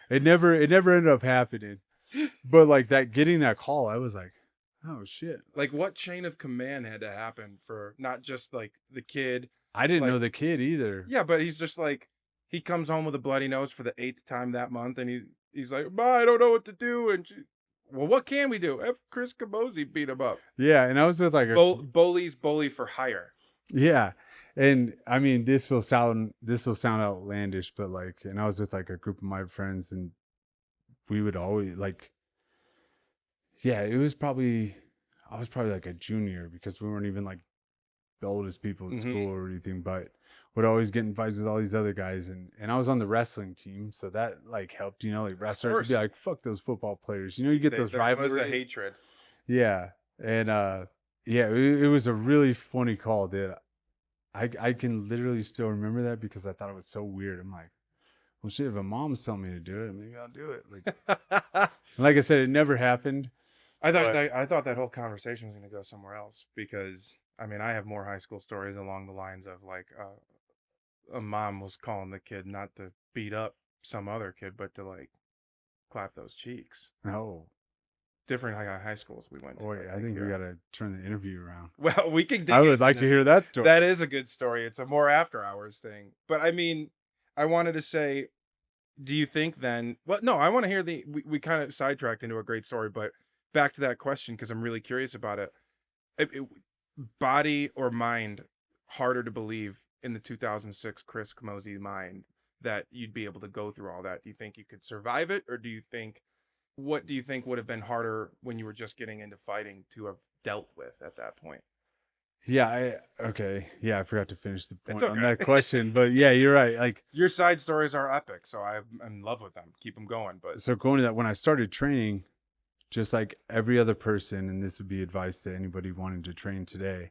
Speaker 1: It never ended up happening. But like that, getting that call, I was like, oh shit.
Speaker 2: Like, what chain of command had to happen for not just like the kid?
Speaker 1: I didn't
Speaker 2: Like-
Speaker 1: know the kid either.
Speaker 2: Yeah, but he's just like, he comes home with a bloody nose for the 8th time that month, and he's like, "Ma, I don't know what to do." And well, what can we do? F. Chris Camozzi beat him up.
Speaker 1: Yeah, and I was with like
Speaker 2: Bullies bully for hire.
Speaker 1: Yeah. And I mean, this will sound outlandish, but like, and I was with like a group of my friends, and we would always like, yeah, I was probably like a junior because we weren't even like the oldest people in school or anything, but would always get in fights with all these other guys. And I was on the wrestling team. So that like helped, like wrestlers would be like, fuck those football players. You get those rivalries.
Speaker 2: There was a hatred.
Speaker 1: Yeah. And, yeah, it was a really funny call that I can literally still remember that because I thought it was so weird. I'm like, well, shit, if a mom's telling me to do it, maybe I'll do it. Like I said, it never happened.
Speaker 2: I thought that whole conversation was going to go somewhere else because, I mean, I have more high school stories along the lines of like a mom was calling the kid not to beat up some other kid, but to like clap those cheeks.
Speaker 1: Oh.
Speaker 2: Different high schools we went to.
Speaker 1: Oh, wait, I think we got to turn the interview around.
Speaker 2: Well, we can dig
Speaker 1: I would like to hear that story.
Speaker 2: That is a good story. It's a more after hours thing. But I mean, I wanted to say, do you think then, well, no, I want to hear we kind of sidetracked into a great story, but back to that question, because I'm really curious about it. Body or mind harder to believe in the 2006 Chris Camozzi mind that you'd be able to go through all that? Do you think you could survive it? Or what do you think would have been harder when you were just getting into fighting to have dealt with at that point?
Speaker 1: Yeah, I forgot to finish the point on that question, but yeah, you're right. Like
Speaker 2: your side stories are epic, so I'm in love with them. Keep them going. But
Speaker 1: so going to that, when I started training, just like every other person, and this would be advice to anybody wanting to train today,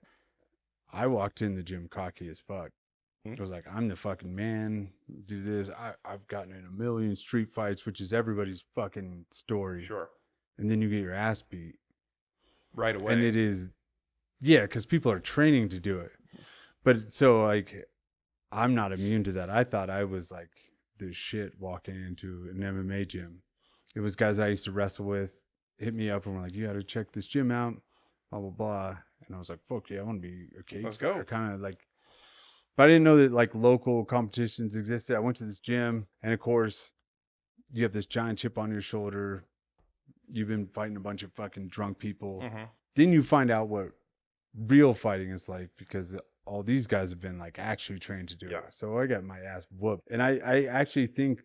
Speaker 1: I walked in the gym cocky as fuck. I was like, I'm the fucking man, do this. I've gotten in a million street fights, which is everybody's fucking story.
Speaker 2: Sure.
Speaker 1: And then you get your ass beat.
Speaker 2: Right away.
Speaker 1: And it is, yeah, because people are training to do it. But so like, I'm not immune to that. I thought I was like the shit walking into an MMA gym. It was guys I used to wrestle with, hit me up and were like, you got to check this gym out, blah, blah, blah. And I was like, fuck yeah, I want to be a cage.
Speaker 2: Let's go.
Speaker 1: Kind of like, but I didn't know that like local competitions existed. I went to this gym, and of course, you have this giant chip on your shoulder. You've been fighting a bunch of fucking drunk people. Then you find out what real fighting is like because all these guys have been like actually trained to do it. So I got my ass whooped. And I actually think,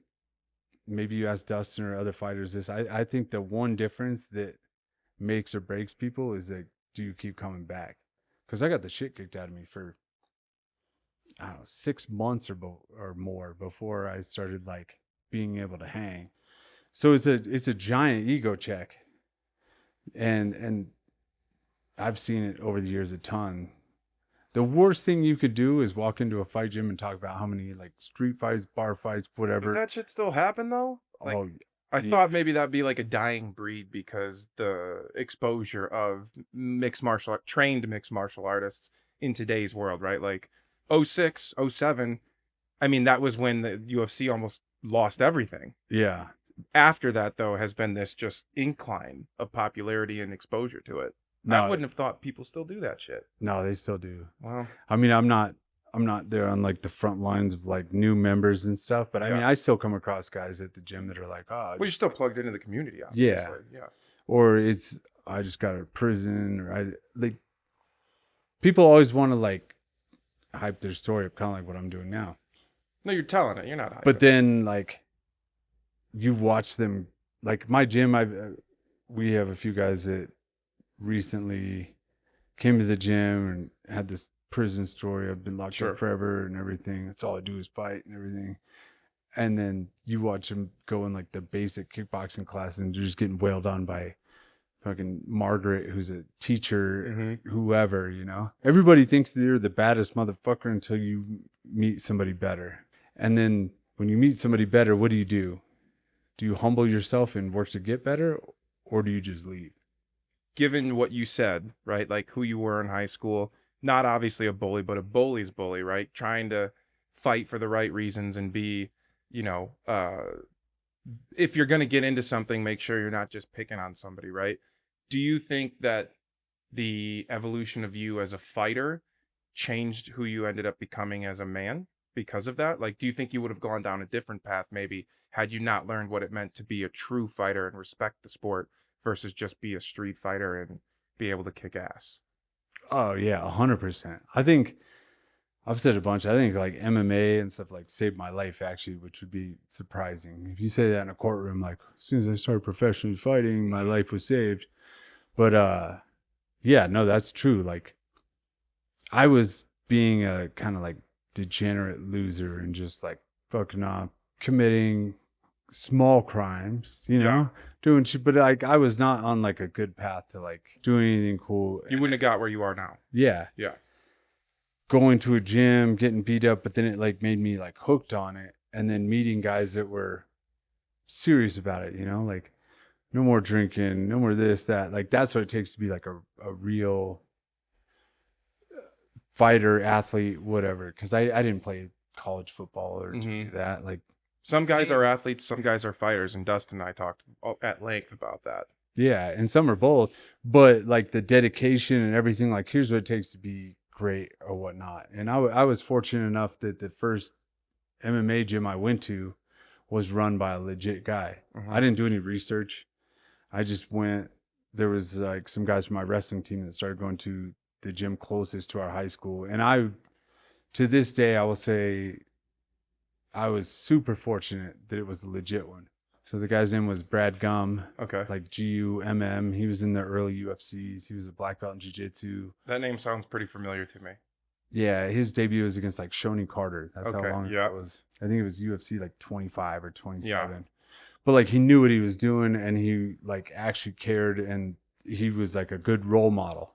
Speaker 1: maybe you ask Dustin or other fighters this, I think the one difference that makes or breaks people is like, do you keep coming back? Because I got the shit kicked out of me for, I don't know, 6 months or more before I started like being able to hang. So it's a giant ego check. And I've seen it over the years a ton. The worst thing you could do is walk into a fight gym and talk about how many like street fights, bar fights, whatever.
Speaker 2: Does that shit still happen though? Like, I thought maybe that'd be like a dying breed because the exposure of trained mixed martial artists in today's world, right? Like 06, 07, I mean, that was when the UFC almost lost everything.
Speaker 1: Yeah.
Speaker 2: After that, though, has been this just incline of popularity and exposure to it.
Speaker 1: No,
Speaker 2: I wouldn't have thought people still do that shit.
Speaker 1: No, they still do.
Speaker 2: Well,
Speaker 1: I mean, I'm not there on like the front lines of like new members and stuff, but I mean, I still come across guys at the gym that are like, oh,
Speaker 2: well, you're still plugged into the community, obviously. Yeah.
Speaker 1: Or I just got out of prison, or like people always want to like hype their story up, kind of like what I'm doing now.
Speaker 2: No, you're telling it. You're not hyping.
Speaker 1: But then like you watch them, like my gym, we have a few guys that recently came to the gym and had this prison story. I've been locked up forever and everything. That's all I do is fight and everything. And then you watch them go in like the basic kickboxing class and they're just getting wailed on by fucking Margaret, who's a teacher, whoever, you know. Everybody thinks they're the baddest motherfucker until you meet somebody better. And then when you meet somebody better, what do? Do you humble yourself and work to get better, or do you just leave?
Speaker 2: Given what you said, right? Like who you were in high school, not obviously a bully, but a bully's bully, right? Trying to fight for the right reasons and be, you know, if you're going to get into something, make sure you're not just picking on somebody, right? Do you think that the evolution of you as a fighter changed who you ended up becoming as a man because of that? Like, do you think you would have gone down a different path maybe had you not learned what it meant to be a true fighter and respect the sport versus just be a street fighter and be able to kick ass?
Speaker 1: Oh yeah, 100%. I think I've said a bunch. I think like MMA and stuff like saved my life actually, which would be surprising. If you say that in a courtroom, like as soon as I started professionally fighting, my life was saved. But yeah, no, that's true. Like I was being a kind of like degenerate loser and just like fucking off, committing small crimes, you know, doing shit, but like I was not on like a good path to like doing anything cool.
Speaker 2: You wouldn't have got where you are now.
Speaker 1: Yeah. Going to a gym, getting beat up, but then it like made me like hooked on it, and then meeting guys that were serious about it, you know, like no more drinking, no more this, that. Like that's what it takes to be like a real fighter, athlete, whatever. Because I didn't play college football or do that. Like
Speaker 2: some guys are athletes, some guys are fighters, and Dustin and I talked at length about that.
Speaker 1: Yeah, and some are both, but like the dedication and everything, like here's what it takes to be great or whatnot. And I was fortunate enough that the first MMA gym I went to was run by a legit guy. I didn't do any research. I just went. There was like some guys from my wrestling team that started going to the gym closest to our high school. And to this day, I will say I was super fortunate that it was a legit one. So the guy's name was Brad Gumm.
Speaker 2: Okay.
Speaker 1: Like Gumm. He was in the early UFCs. He was a black belt in jiu-jitsu.
Speaker 2: That name sounds pretty familiar to me.
Speaker 1: Yeah, his debut was against like Shoni Carter. That's how long
Speaker 2: ago
Speaker 1: it was. I think it was UFC like 25 or 27. Yeah. But like he knew what he was doing and he like actually cared and he was like a good role model.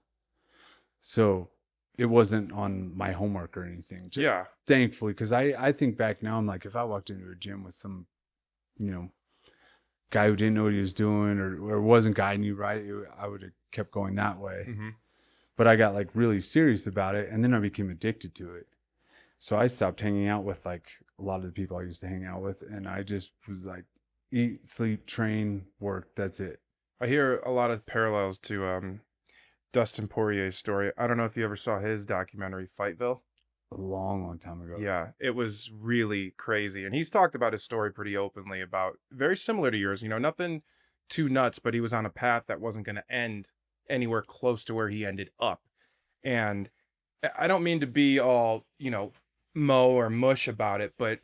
Speaker 1: So it wasn't on my homework or anything. Just thankfully, because I think back now, I'm like, if I walked into a gym with some, you know, guy who didn't know what he was doing or wasn't guiding you right, I would have kept going that way. But I got like really serious about it and then I became addicted to it. So I stopped hanging out with like a lot of the people I used to hang out with and I just was like eat, sleep, train, work, that's it.
Speaker 2: I hear a lot of parallels to Dustin Poirier's story. I don't know if you ever saw his documentary Fightville.
Speaker 1: A long time ago.
Speaker 2: Yeah, it was really crazy. And he's talked about his story pretty openly about very similar to yours, you know, nothing too nuts, but he was on a path that wasn't going to end anywhere close to where he ended up. And I don't mean to be all, you know, mo or mush about it, but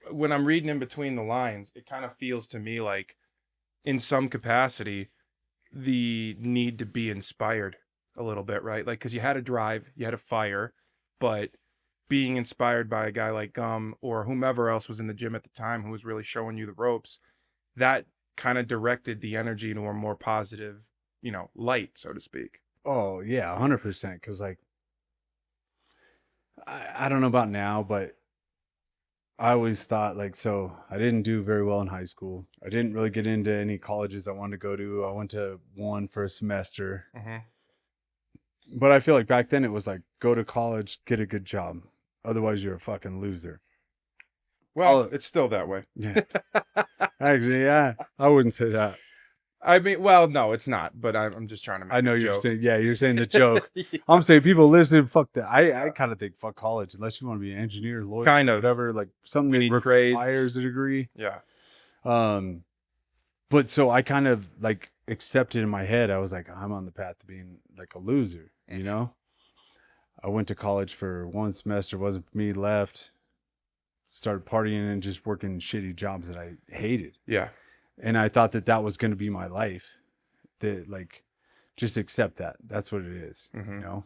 Speaker 2: when I'm reading in between the lines, it kind of feels to me like in some capacity, the need to be inspired a little bit, right? Like, cause you had a drive, you had a fire, but being inspired by a guy like Gumm or whomever else was in the gym at the time who was really showing you the ropes, that kind of directed the energy to a more positive, light, so to speak.
Speaker 1: Oh yeah, 100%. Because like, I don't know about now, but I always thought like, so I didn't do very well in high school. I didn't really get into any colleges I wanted to go to. I went to one for a semester. But I feel like back then it was like, go to college, get a good job. Otherwise, you're a fucking loser.
Speaker 2: Well, it's still that way.
Speaker 1: Yeah. Actually, yeah, I wouldn't say that.
Speaker 2: I mean, well, no, it's not. But I'm just trying to make
Speaker 1: I know
Speaker 2: a
Speaker 1: you're
Speaker 2: joke.
Speaker 1: saying, yeah, you're saying the joke.
Speaker 2: Yeah.
Speaker 1: I'm saying people listen, fuck that. I kind of think fuck college unless you want to be an engineer, lawyer,
Speaker 2: Kind of.
Speaker 1: whatever, like something
Speaker 2: We
Speaker 1: that
Speaker 2: need trades.
Speaker 1: requires a degree.
Speaker 2: Yeah.
Speaker 1: But so I kind of like accepted in my head, I was like, I'm on the path to being like a loser, you know? I went to college for one semester, wasn't for me, left, started partying and just working shitty jobs that I hated.
Speaker 2: Yeah.
Speaker 1: And I thought that that was going to be my life. That like, just accept that. That's what it is, you know?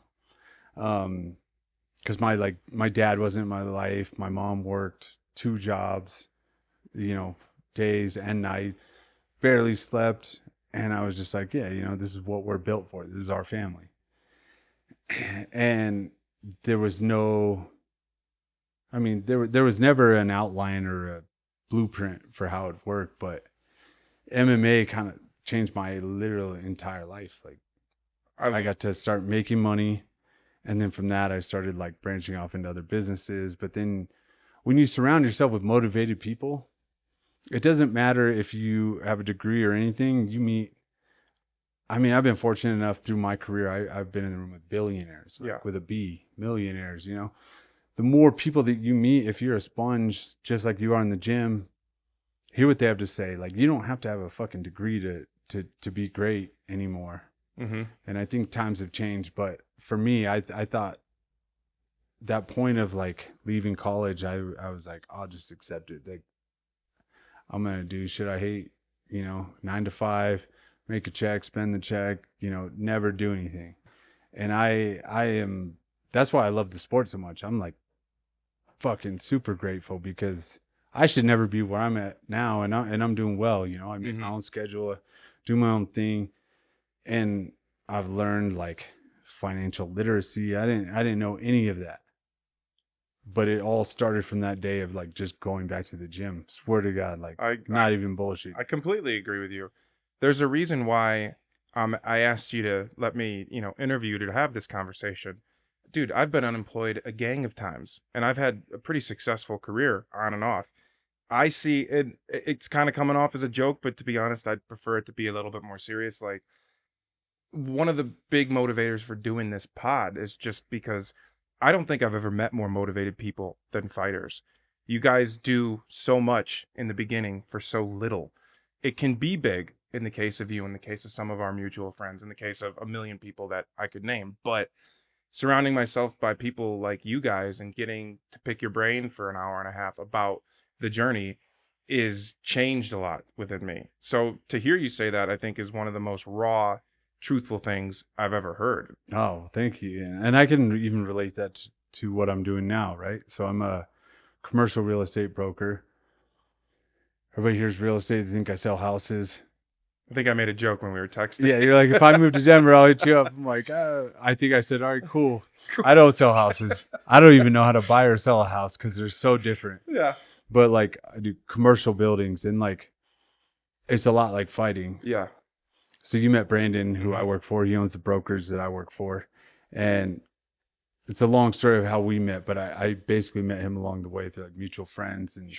Speaker 1: Because my dad wasn't in my life. My mom worked 2 jobs, days and nights, barely slept. And I was just like, yeah, this is what we're built for. This is our family. And there was no, I mean, there was never an outline or a blueprint for how it worked, but MMA kind of changed my literal entire life. Like I got to start making money. And then from that, I started like branching off into other businesses. But then when you surround yourself with motivated people, it doesn't matter if you have a degree or anything. You meet, I mean, I've been fortunate enough through my career. I've been in the room with billionaires, like with a B, millionaires, The more people that you meet, if you're a sponge, just like you are in the gym, hear what they have to say. Like, you don't have to have a fucking degree to be great anymore. And I think times have changed. But for me, I thought that point of like leaving college, I was like, I'll just accept it. Like, I'm going to do shit I hate, 9 to 5, make a check, spend the check, never do anything. And that's why I love the sport so much. I'm like fucking super grateful because I should never be where I'm at now. And I'm doing well, I make my own schedule, do my own thing. And I've learned like financial literacy. I didn't know any of that. But it all started from that day of like just going back to the gym. Swear to God, like not even bullshit.
Speaker 2: I completely agree with you. There's a reason why I asked you to let me, interview you to have this conversation. Dude, I've been unemployed a gang of times and I've had a pretty successful career on and off. I see it, it's kind of coming off as a joke, but to be honest, I'd prefer it to be a little bit more serious. Like, one of the big motivators for doing this pod is just because I don't think I've ever met more motivated people than fighters. You guys do so much in the beginning for so little. It can be big in the case of you, in the case of some of our mutual friends, in the case of a million people that I could name. But surrounding myself by people like you guys and getting to pick your brain for an hour and a half about the journey is changed a lot within me. So to hear you say that, I think is one of the most raw, truthful things I've ever heard.
Speaker 1: Oh, thank you. And I can even relate that to what I'm doing now, right? So I'm a commercial real estate broker. Everybody hears real estate, they think I sell houses.
Speaker 2: I think I made a joke when we were texting.
Speaker 1: Yeah, you're like, if I move to Denver, I'll hit you up. I'm like, I think I said, all right, cool. I don't sell houses. I don't even know how to buy or sell a house because they're so different.
Speaker 2: Yeah.
Speaker 1: But like, I do commercial buildings and like, it's a lot like fighting.
Speaker 2: Yeah.
Speaker 1: So you met Brandon, who I work for. He owns the brokerage that I work for. And it's a long story of how we met, but I basically met him along the way through like mutual friends and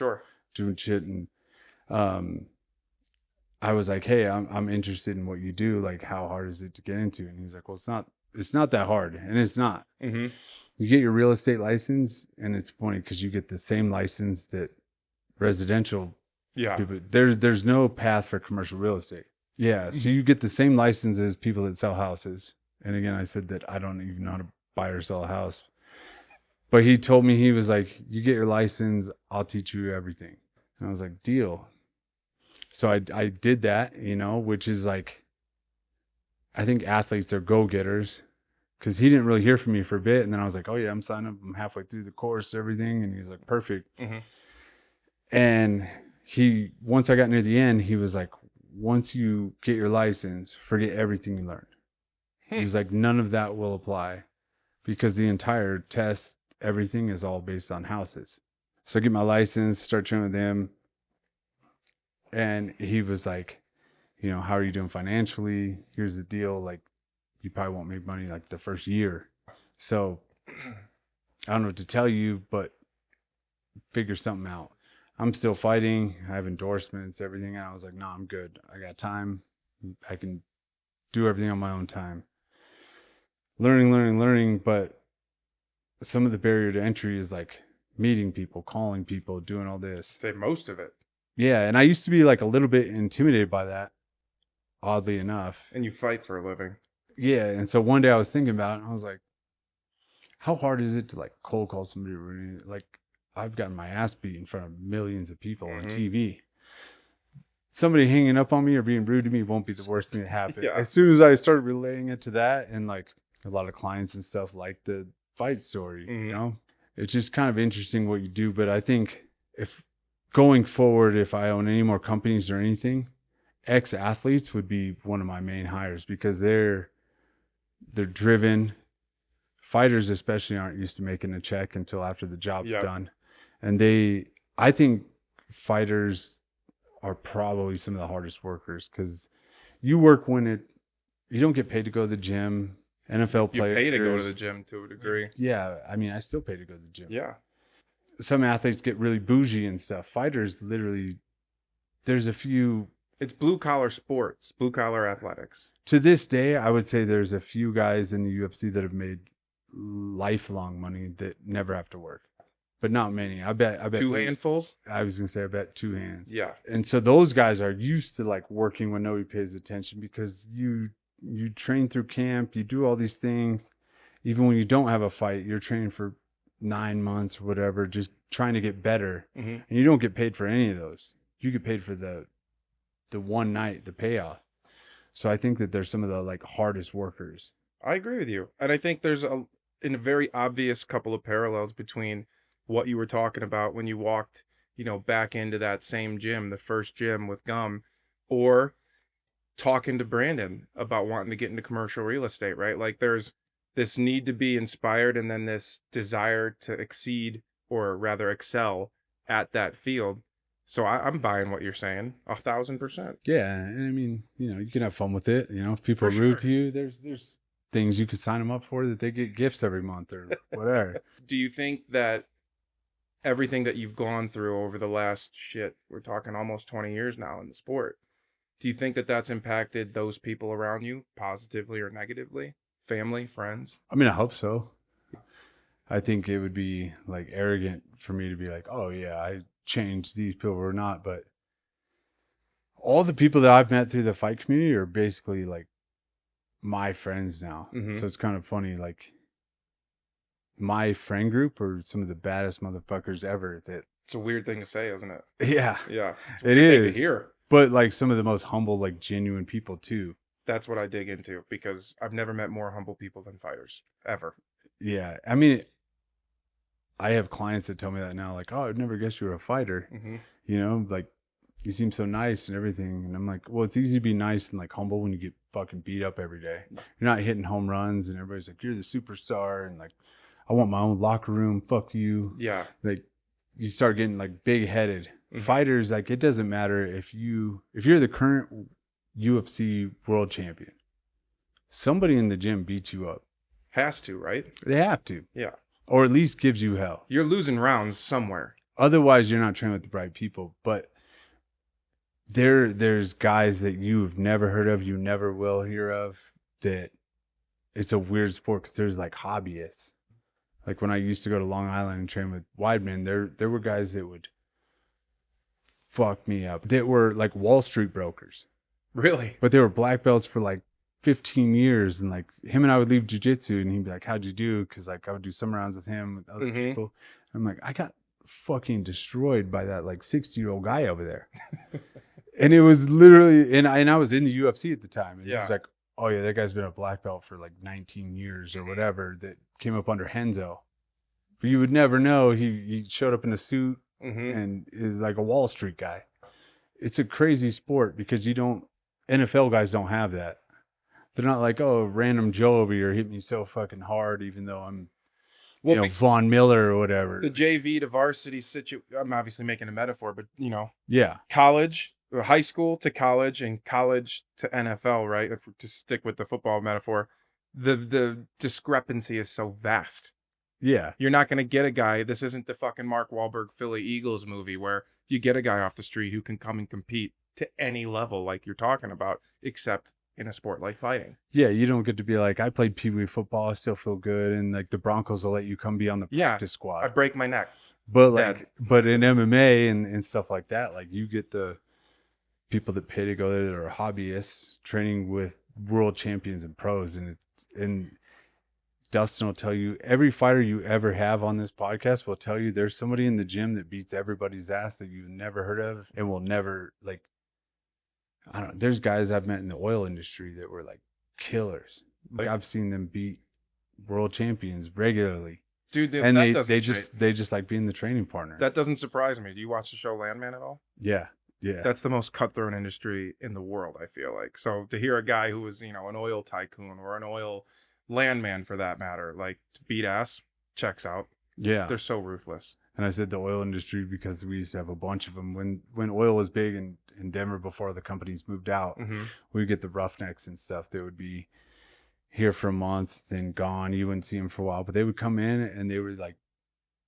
Speaker 1: doing shit. And I was like, hey, I'm interested in what you do. Like, how hard is it to get into? And he's like, well, it's not that hard. And it's not. You get your real estate license, and it's funny because you get the same license that residential people. There's no path for commercial real estate. Yeah, so you get the same license as people that sell houses. And again, I said that I don't even know how to buy or sell a house. But he told me, he was like, you get your license, I'll teach you everything. And I was like, deal. So I did that, which is like, I think athletes are go-getters. Because he didn't really hear from me for a bit. And then I was like, oh yeah, I'm signed up. I'm halfway through the course, everything. And he was like, perfect. And once I got near the end, he was like, once you get your license, forget everything you learned. He was like, none of that will apply because the entire test, everything is all based on houses. So I get my license, start training with him. And he was like, you know, how are you doing financially? Here's the deal. Like, you probably won't make money like the first year. So I don't know what to tell you, but figure something out. I'm still fighting. I have endorsements, everything. And I was like, no, I'm good. I got time. I can do everything on my own time. Learning. But some of the barrier to entry is like meeting people, calling people, doing all this.
Speaker 2: Say most of it.
Speaker 1: Yeah. And I used to be like a little bit intimidated by that, oddly enough.
Speaker 2: And you fight for a living.
Speaker 1: Yeah. And so one day I was thinking about it and I was like, how hard is it to like cold call somebody? Like, I've gotten my ass beat in front of millions of people on TV. Somebody hanging up on me or being rude to me won't be the worst thing that happened.
Speaker 2: Yeah.
Speaker 1: As soon as I started relaying it to that, and like a lot of clients and stuff like the fight story, you know, it's just kind of interesting what you do. But I think if going forward, if I own any more companies or anything, ex-athletes would be one of my main hires because they're driven. Fighters especially aren't used to making a check until after the job's done. And I think fighters are probably some of the hardest workers because you work when you don't get paid to go to the gym. NFL players.
Speaker 2: You pay to go to the gym to a degree.
Speaker 1: Yeah. I mean, I still pay to go to the gym.
Speaker 2: Yeah.
Speaker 1: Some athletes get really bougie and stuff. Fighters literally, there's a few.
Speaker 2: It's blue collar sports, blue collar athletics.
Speaker 1: To this day, I would say there's a few guys in the UFC that have made lifelong money that never have to work. But not many. I bet
Speaker 2: two handfuls.
Speaker 1: I was gonna say I bet two hands.
Speaker 2: Yeah.
Speaker 1: And so those guys are used to like working when nobody pays attention because you train through camp, you do all these things. Even when you don't have a fight, you're training for 9 months or whatever, just trying to get better. And you don't get paid for any of those. You get paid for the one night, the payoff. So I think that there's some of the like hardest workers.
Speaker 2: I agree with you. And I think there's a very obvious couple of parallels between what you were talking about when you walked, you know, back into that same gym, the first gym with Gum, or talking to Brandon about wanting to get into commercial real estate, right? Like there's this need to be inspired and then this desire to exceed or rather excel at that field. So I'm buying what you're saying 1,000%.
Speaker 1: Yeah. And I mean, you know, you can have fun with it. You know, if people are rude to you, there's things you could sign them up for that they get gifts every month or whatever.
Speaker 2: Do you think that everything that you've gone through over the last we're talking almost 20 years now in the sport, do you think that that's impacted those people around you positively or negatively? Family, friends?
Speaker 1: I mean, I hope so. I think it would be like arrogant for me to be like, oh yeah, I changed these people or not. But all the people that I've met through the fight community are basically like my friends now. So it's kind of funny, like my friend group are some of the baddest motherfuckers ever. That
Speaker 2: it's a weird thing to say, isn't it?
Speaker 1: Yeah.
Speaker 2: It's
Speaker 1: it is
Speaker 2: thing to hear.
Speaker 1: But like some of the most humble, like genuine people too.
Speaker 2: That's what I dig into because I've never met more humble people than fighters ever.
Speaker 1: Yeah. I mean, I have clients that tell me that now, like, oh, I'd never guessed you were a fighter. You know, like you seem so nice and everything. And I'm like, well, it's easy to be nice and like humble when you get fucking beat up every day. You're not hitting home runs and everybody's like, you're the superstar. And like, I want my own locker room. Fuck you.
Speaker 2: Yeah.
Speaker 1: Like you start getting like big headed. Fighters, like it doesn't matter if you're the current UFC world champion, somebody in the gym beats you up.
Speaker 2: Has to, right?
Speaker 1: They have to.
Speaker 2: Yeah.
Speaker 1: Or at least gives you hell.
Speaker 2: You're losing rounds somewhere.
Speaker 1: Otherwise, you're not training with the right people. But there's guys that you've never heard of, you never will hear of, that it's a weird sport because there's like hobbyists. Like when I used to go to Long Island and train with Weidman, there were guys that would fuck me up. That were like Wall Street brokers.
Speaker 2: Really?
Speaker 1: But they were black belts for like 15 years. And like him and I would leave jiu-jitsu and he'd be like, how'd you do? Because like I would do some rounds with him, with other people. I'm like, I got fucking destroyed by that like 60-year-old guy over there. And it was literally, and I was in the UFC at the time. And it was like, oh yeah, that guy's been a black belt for like 19 years or whatever, that came up under Henzo. But you would never know. He showed up in a suit and is like a Wall Street guy. it's a crazy sport because NFL guys don't have that. They're not like, oh, random Joe over here hit me so fucking hard, even though I'm, Von Miller or whatever.
Speaker 2: The JV to varsity I'm obviously making a metaphor, but
Speaker 1: yeah,
Speaker 2: college, or high school to college, and college to NFL, right? If to stick with the football metaphor, the discrepancy is so vast.
Speaker 1: Yeah,
Speaker 2: you're not going to get a guy. This isn't the fucking Mark Wahlberg Philly Eagles movie where you get a guy off the street who can come and compete to any level like you're talking about, except in a sport like fighting.
Speaker 1: Yeah, you don't get to be like, I played Pee Wee football, I still feel good, and like the Broncos will let you come be on the practice squad.
Speaker 2: I break my neck.
Speaker 1: But but in MMA and stuff like that, like you get the people that pay to go there that are hobbyists training with world champions and pros, and Dustin will tell you, every fighter you ever have on this podcast will tell you there's somebody in the gym that beats everybody's ass that you've never heard of and will never, like, I don't know. There's guys I've met in the oil industry that were like killers. Like I've seen them beat world champions regularly.
Speaker 2: Dude,
Speaker 1: and they just like being the training partner.
Speaker 2: That doesn't surprise me. Do you watch the show Landman at all?
Speaker 1: Yeah. Yeah.
Speaker 2: That's the most cutthroat industry in the world, I feel like. So to hear a guy who was, an oil tycoon or an oil landman for that matter, like to beat ass, checks out.
Speaker 1: Yeah.
Speaker 2: They're so ruthless.
Speaker 1: And I said the oil industry because we used to have a bunch of them. When oil was big in Denver before the companies moved out, we would get the roughnecks and stuff that would be here for a month, then gone. You wouldn't see them for a while, but they would come in and they were like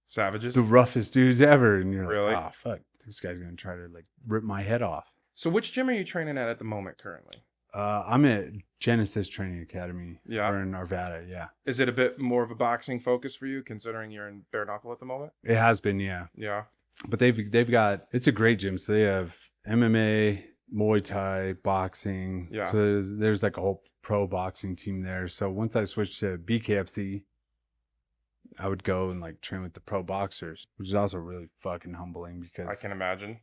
Speaker 2: savages,
Speaker 1: the roughest dudes ever. And you're
Speaker 2: really?
Speaker 1: Like, oh, fuck, this guy's going to try to like rip my head off.
Speaker 2: So which gym are you training at the moment currently?
Speaker 1: I'm at Genesis Training Academy.
Speaker 2: Yeah.
Speaker 1: Or in Arvada. Yeah.
Speaker 2: Is it a bit more of a boxing focus for you, considering you're in bare knuckle at the moment?
Speaker 1: It has been, yeah.
Speaker 2: Yeah.
Speaker 1: But they've got, it's a great gym. So they have MMA, Muay Thai, boxing.
Speaker 2: Yeah.
Speaker 1: So there's like a whole pro boxing team there. So once I switched to BKFC, I would go and like train with the pro boxers, which is also really fucking humbling because
Speaker 2: I can imagine.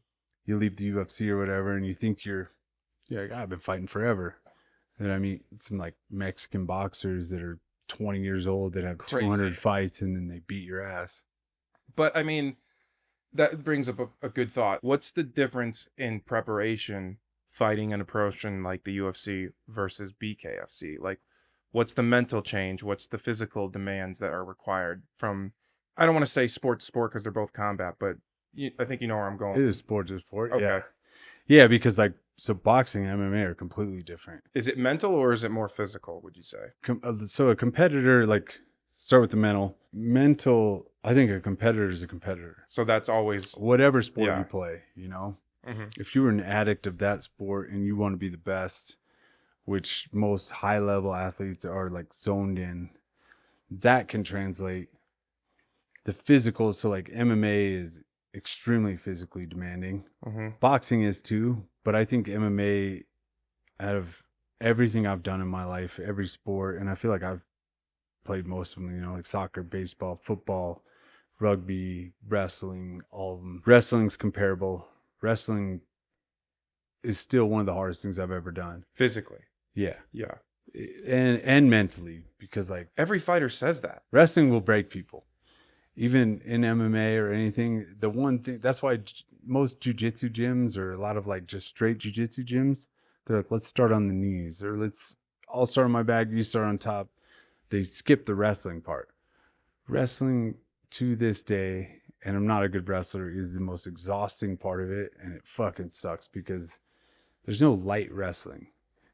Speaker 1: You leave the UFC or whatever and you think you're like, I've been fighting forever. And I meet some like Mexican boxers that are 20 years old that have 200 fights and then they beat your ass.
Speaker 2: But I mean, that brings up a good thought. What's the difference in preparation fighting and approaching like the UFC versus BKFC? Like, what's the mental change? What's the physical demands that are required from, I don't want to say sport to sport because they're both combat, but I think you know where I'm going.
Speaker 1: It is sport to sport.
Speaker 2: Okay.
Speaker 1: Yeah. Yeah, because like, so boxing and MMA are completely different.
Speaker 2: Is it mental or is it more physical, would you say?
Speaker 1: So a competitor, like, start with the mental. Mental, I think a competitor is a competitor.
Speaker 2: So that's always...
Speaker 1: Whatever sport you play,
Speaker 2: Mm-hmm.
Speaker 1: If you're an addict of that sport and you want to be the best, which most high-level athletes are, like, zoned in, that can translate. The physical, so, like, MMA is extremely physically demanding. Boxing is too, but I think MMA, out of everything I've done in my life, every sport, and I feel like I've played most of them, like soccer, baseball, football, rugby, wrestling, all of them. Wrestling's comparable. Wrestling is still one of the hardest things I've ever done.
Speaker 2: Physically.
Speaker 1: Yeah.
Speaker 2: Yeah.
Speaker 1: And mentally, because like
Speaker 2: every fighter says that.
Speaker 1: Wrestling will break people. Even in MMA or anything, the one thing, that's why most jiu-jitsu gyms or a lot of like just straight jiu-jitsu gyms, they're like, let's start on the knees or I'll start on my back, you start on top. They skip the wrestling part. Wrestling to this day, and I'm not a good wrestler, is the most exhausting part of it. And it fucking sucks because there's no light wrestling.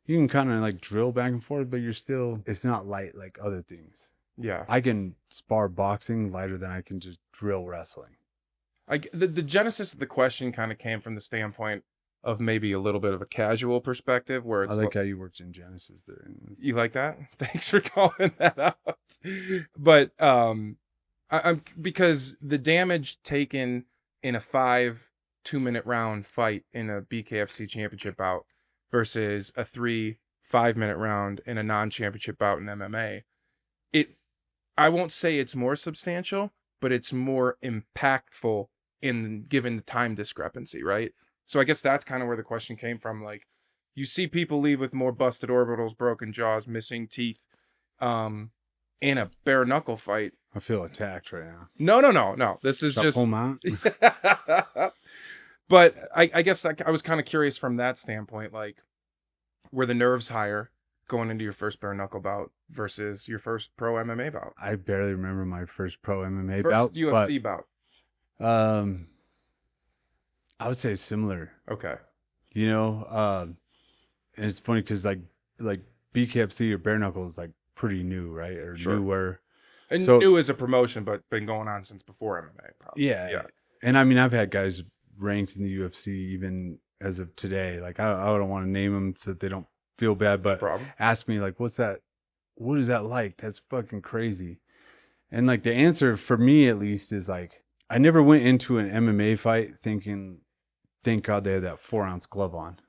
Speaker 1: You can kind of like drill back and forth, but it's not light like other things.
Speaker 2: Yeah.
Speaker 1: I can spar boxing lighter than I can just drill wrestling.
Speaker 2: The genesis of the question kind of came from the standpoint of maybe a little bit of a casual perspective where it's
Speaker 1: I like how you worked in Genesis there.
Speaker 2: You like that? Thanks for calling that out. But I'm because the damage taken in a 2-minute round fight in a BKFC championship bout versus a 5-minute round in a non-championship bout in MMA, I won't say it's more substantial, but it's more impactful given the time discrepancy, right? So I guess that's kind of where the question came from. Like, you see people leave with more busted orbitals, broken jaws, missing teeth, in a bare knuckle fight.
Speaker 1: I feel attacked right now.
Speaker 2: No. This is just But I guess I was kind of curious from that standpoint, like, were the nerves higher going into your first bare knuckle bout versus your first pro MMA bout?
Speaker 1: I barely remember my first pro MMA
Speaker 2: First
Speaker 1: bout,
Speaker 2: UFC bout.
Speaker 1: but I would say similar.
Speaker 2: Okay.
Speaker 1: You know, and it's funny because like BKFC or bare knuckle is like pretty new, right? Or
Speaker 2: Sure.
Speaker 1: newer.
Speaker 2: And
Speaker 1: So-
Speaker 2: new as a promotion, but been going on since before MMA. Probably.
Speaker 1: Yeah. And I mean, I've had guys ranked in the UFC even as of today. Like I don't want to name them so that they don't feel bad, but
Speaker 2: Problem.
Speaker 1: ask me like, what's that? What is that like? That's fucking crazy. And like the answer for me at least is like, I never went into an MMA fight thinking, thank God they had that 4-ounce glove on.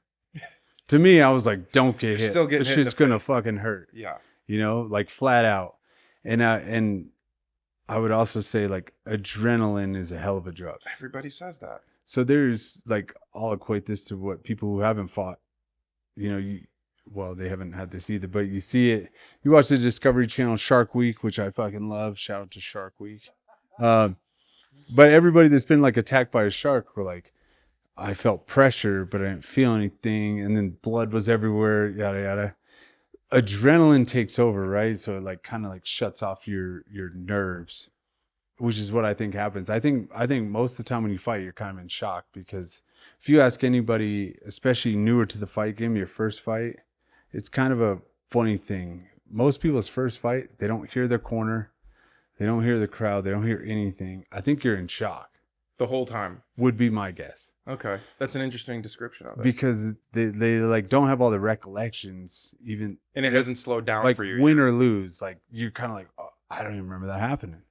Speaker 1: To me, I was like, don't get hit.
Speaker 2: Still getting
Speaker 1: This
Speaker 2: hit in
Speaker 1: shit's
Speaker 2: the
Speaker 1: gonna
Speaker 2: face.
Speaker 1: fucking hurt.
Speaker 2: Yeah.
Speaker 1: You know, like flat out. And I would also say like adrenaline is a hell of a drug.
Speaker 2: Everybody says that.
Speaker 1: So there's like, I'll equate this to what people who haven't fought, you know, well, they haven't had this either, but you see it, you watch the Discovery Channel Shark Week, which I fucking love. Shout out to Shark Week. But everybody that's been like attacked by a shark were like, I felt pressure, but I didn't feel anything. And then blood was everywhere, yada, yada. Adrenaline takes over, right? So it like kind of like shuts off your nerves, which is what I think happens. I think most of the time when you fight, you're kind of in shock, because if you ask anybody, especially newer to the fight game, your first fight, it's kind of a funny thing. Most people's first fight, they don't hear their corner, they don't hear the crowd, they don't hear anything. I think you're in shock.
Speaker 2: The whole time.
Speaker 1: Would be my guess.
Speaker 2: Okay. That's an interesting description of it.
Speaker 1: Because they like don't have all the recollections, even,
Speaker 2: And it hasn't slowed down
Speaker 1: like
Speaker 2: for you.
Speaker 1: win or lose. Like you're kind of like, oh, I don't even remember that happening.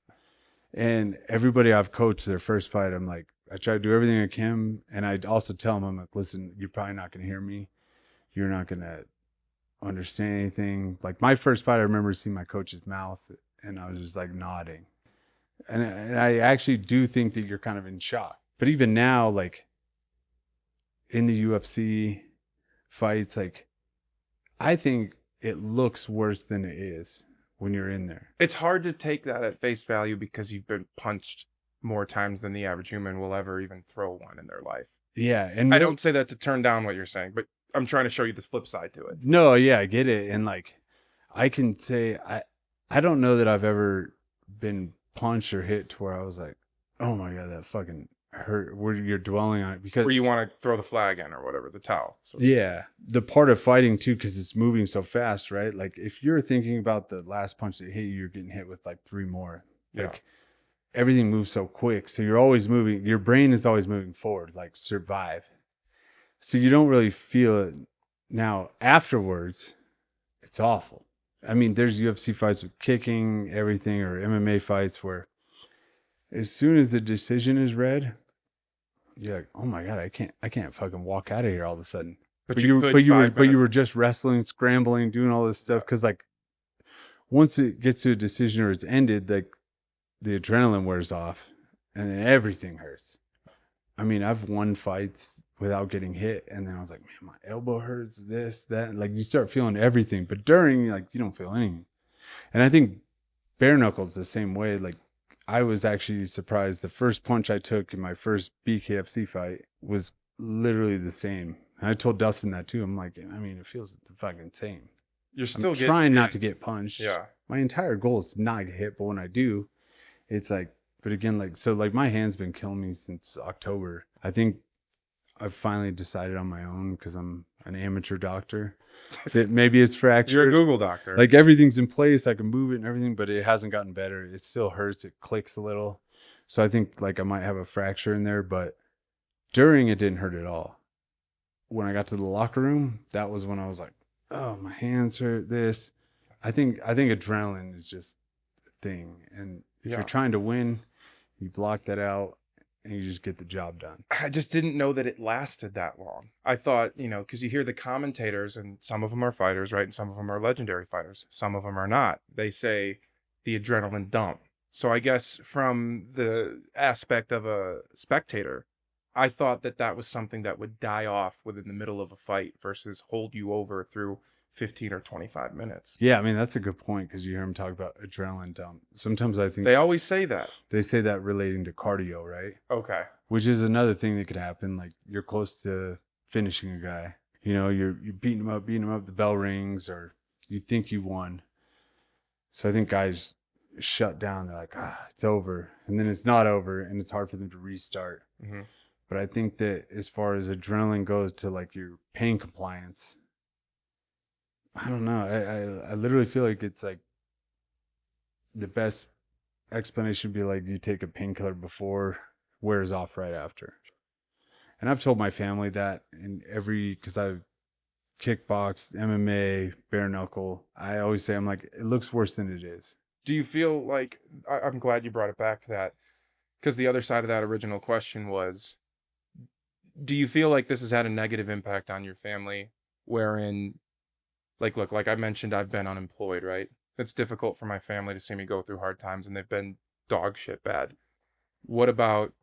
Speaker 1: And everybody I've coached their first fight, I'm like, I try to do everything I can. And I also tell them, I'm like, listen, you're probably not going to hear me. You're not going to understand anything. Like my first fight, I remember seeing my coach's mouth and I was just like nodding. And I actually do think that you're kind of in shock. But even now, like in the UFC fights, like I think it looks worse than it is when you're in there.
Speaker 2: It's hard to take that at face value because you've been punched more times than the average human will ever even throw one in their life.
Speaker 1: Yeah. And
Speaker 2: I don't say that to turn down what you're saying, but I'm trying to show you the flip side to it.
Speaker 1: No, yeah, I get it. And like I can say I don't know that I've ever been punched or hit to where I was like, oh my God, that fucking hurt, where you're dwelling on it, because
Speaker 2: Where you want to throw the flag in or whatever, the towel. So.
Speaker 1: yeah, the part of fighting too, because it's moving so fast, right? Like if you're thinking about the last punch that hit you, you're getting hit with like 3 more. Like everything moves so quick, so you're always moving, your brain is always moving forward, like survive. So you don't really feel it. Now afterwards, it's awful. I mean, there's UFC fights with kicking, everything, or MMA fights where as soon as the decision is read, you're like, oh my God, I can't fucking walk out of here all of a sudden. But you were just wrestling, scrambling, doing all this stuff. Cause like once it gets to a decision or it's ended, like the adrenaline wears off and then everything hurts. I mean, I've won fights without getting hit, and then I was like, man, my elbow hurts, this, that. Like you start feeling everything, but during, like, you don't feel anything. And I think bare knuckles the same way. Like I was actually surprised. The first punch I took in my first BKFC fight was literally the same. And I told Dustin that too. I'm like, I mean, it feels the fucking same.
Speaker 2: You're still
Speaker 1: trying not to get punched.
Speaker 2: Yeah.
Speaker 1: My entire goal is to not get hit, but when I do, it's like, but again, like, so like my hand's been killing me since October. I think I've finally decided on my own, because I'm an amateur doctor, that maybe it's fractured.
Speaker 2: You're a Google doctor.
Speaker 1: Like everything's in place, I can move it and everything, but it hasn't gotten better. It still hurts. It clicks a little. So I think like I might have a fracture in there, but during it didn't hurt at all. When I got to the locker room, that was when I was like, oh, my hands hurt, this. I think adrenaline is just a thing. And if you're trying to win, you block that out and you just get the job done.
Speaker 2: I just didn't know that it lasted that long. I thought, because you hear the commentators, and some of them are fighters, right? And some of them are legendary fighters. Some of them are not. They say the adrenaline dump. So I guess from the aspect of a spectator, I thought that was something that would die off within the middle of a fight versus hold you over through 15 or 25 minutes.
Speaker 1: Yeah, I mean, that's a good point because you hear them talk about adrenaline dump. Sometimes I think
Speaker 2: They always say that.
Speaker 1: they say that relating to cardio, right?
Speaker 2: Okay.
Speaker 1: Which is another thing that could happen. Like you're close to finishing a guy. You know, you're beating him up, the bell rings, or you think you won. So I think guys shut down. They're like, it's over. And then it's not over, and it's hard for them to restart.
Speaker 2: Mm-hmm.
Speaker 1: But I think that as far as adrenaline goes to like your pain compliance, I don't know. I literally feel like it's like the best explanation would be like you take a painkiller before, wears off right after. And I've told my family that because I've kickboxed, MMA, bare knuckle. I always say, I'm like, it looks worse than it is.
Speaker 2: Do you feel like, I'm glad you brought it back to that, because the other side of that original question was, do you feel like this has had a negative impact on your family wherein, like, look, like I mentioned, I've been unemployed, right? It's difficult for my family to see me go through hard times, and they've been dog shit bad. What about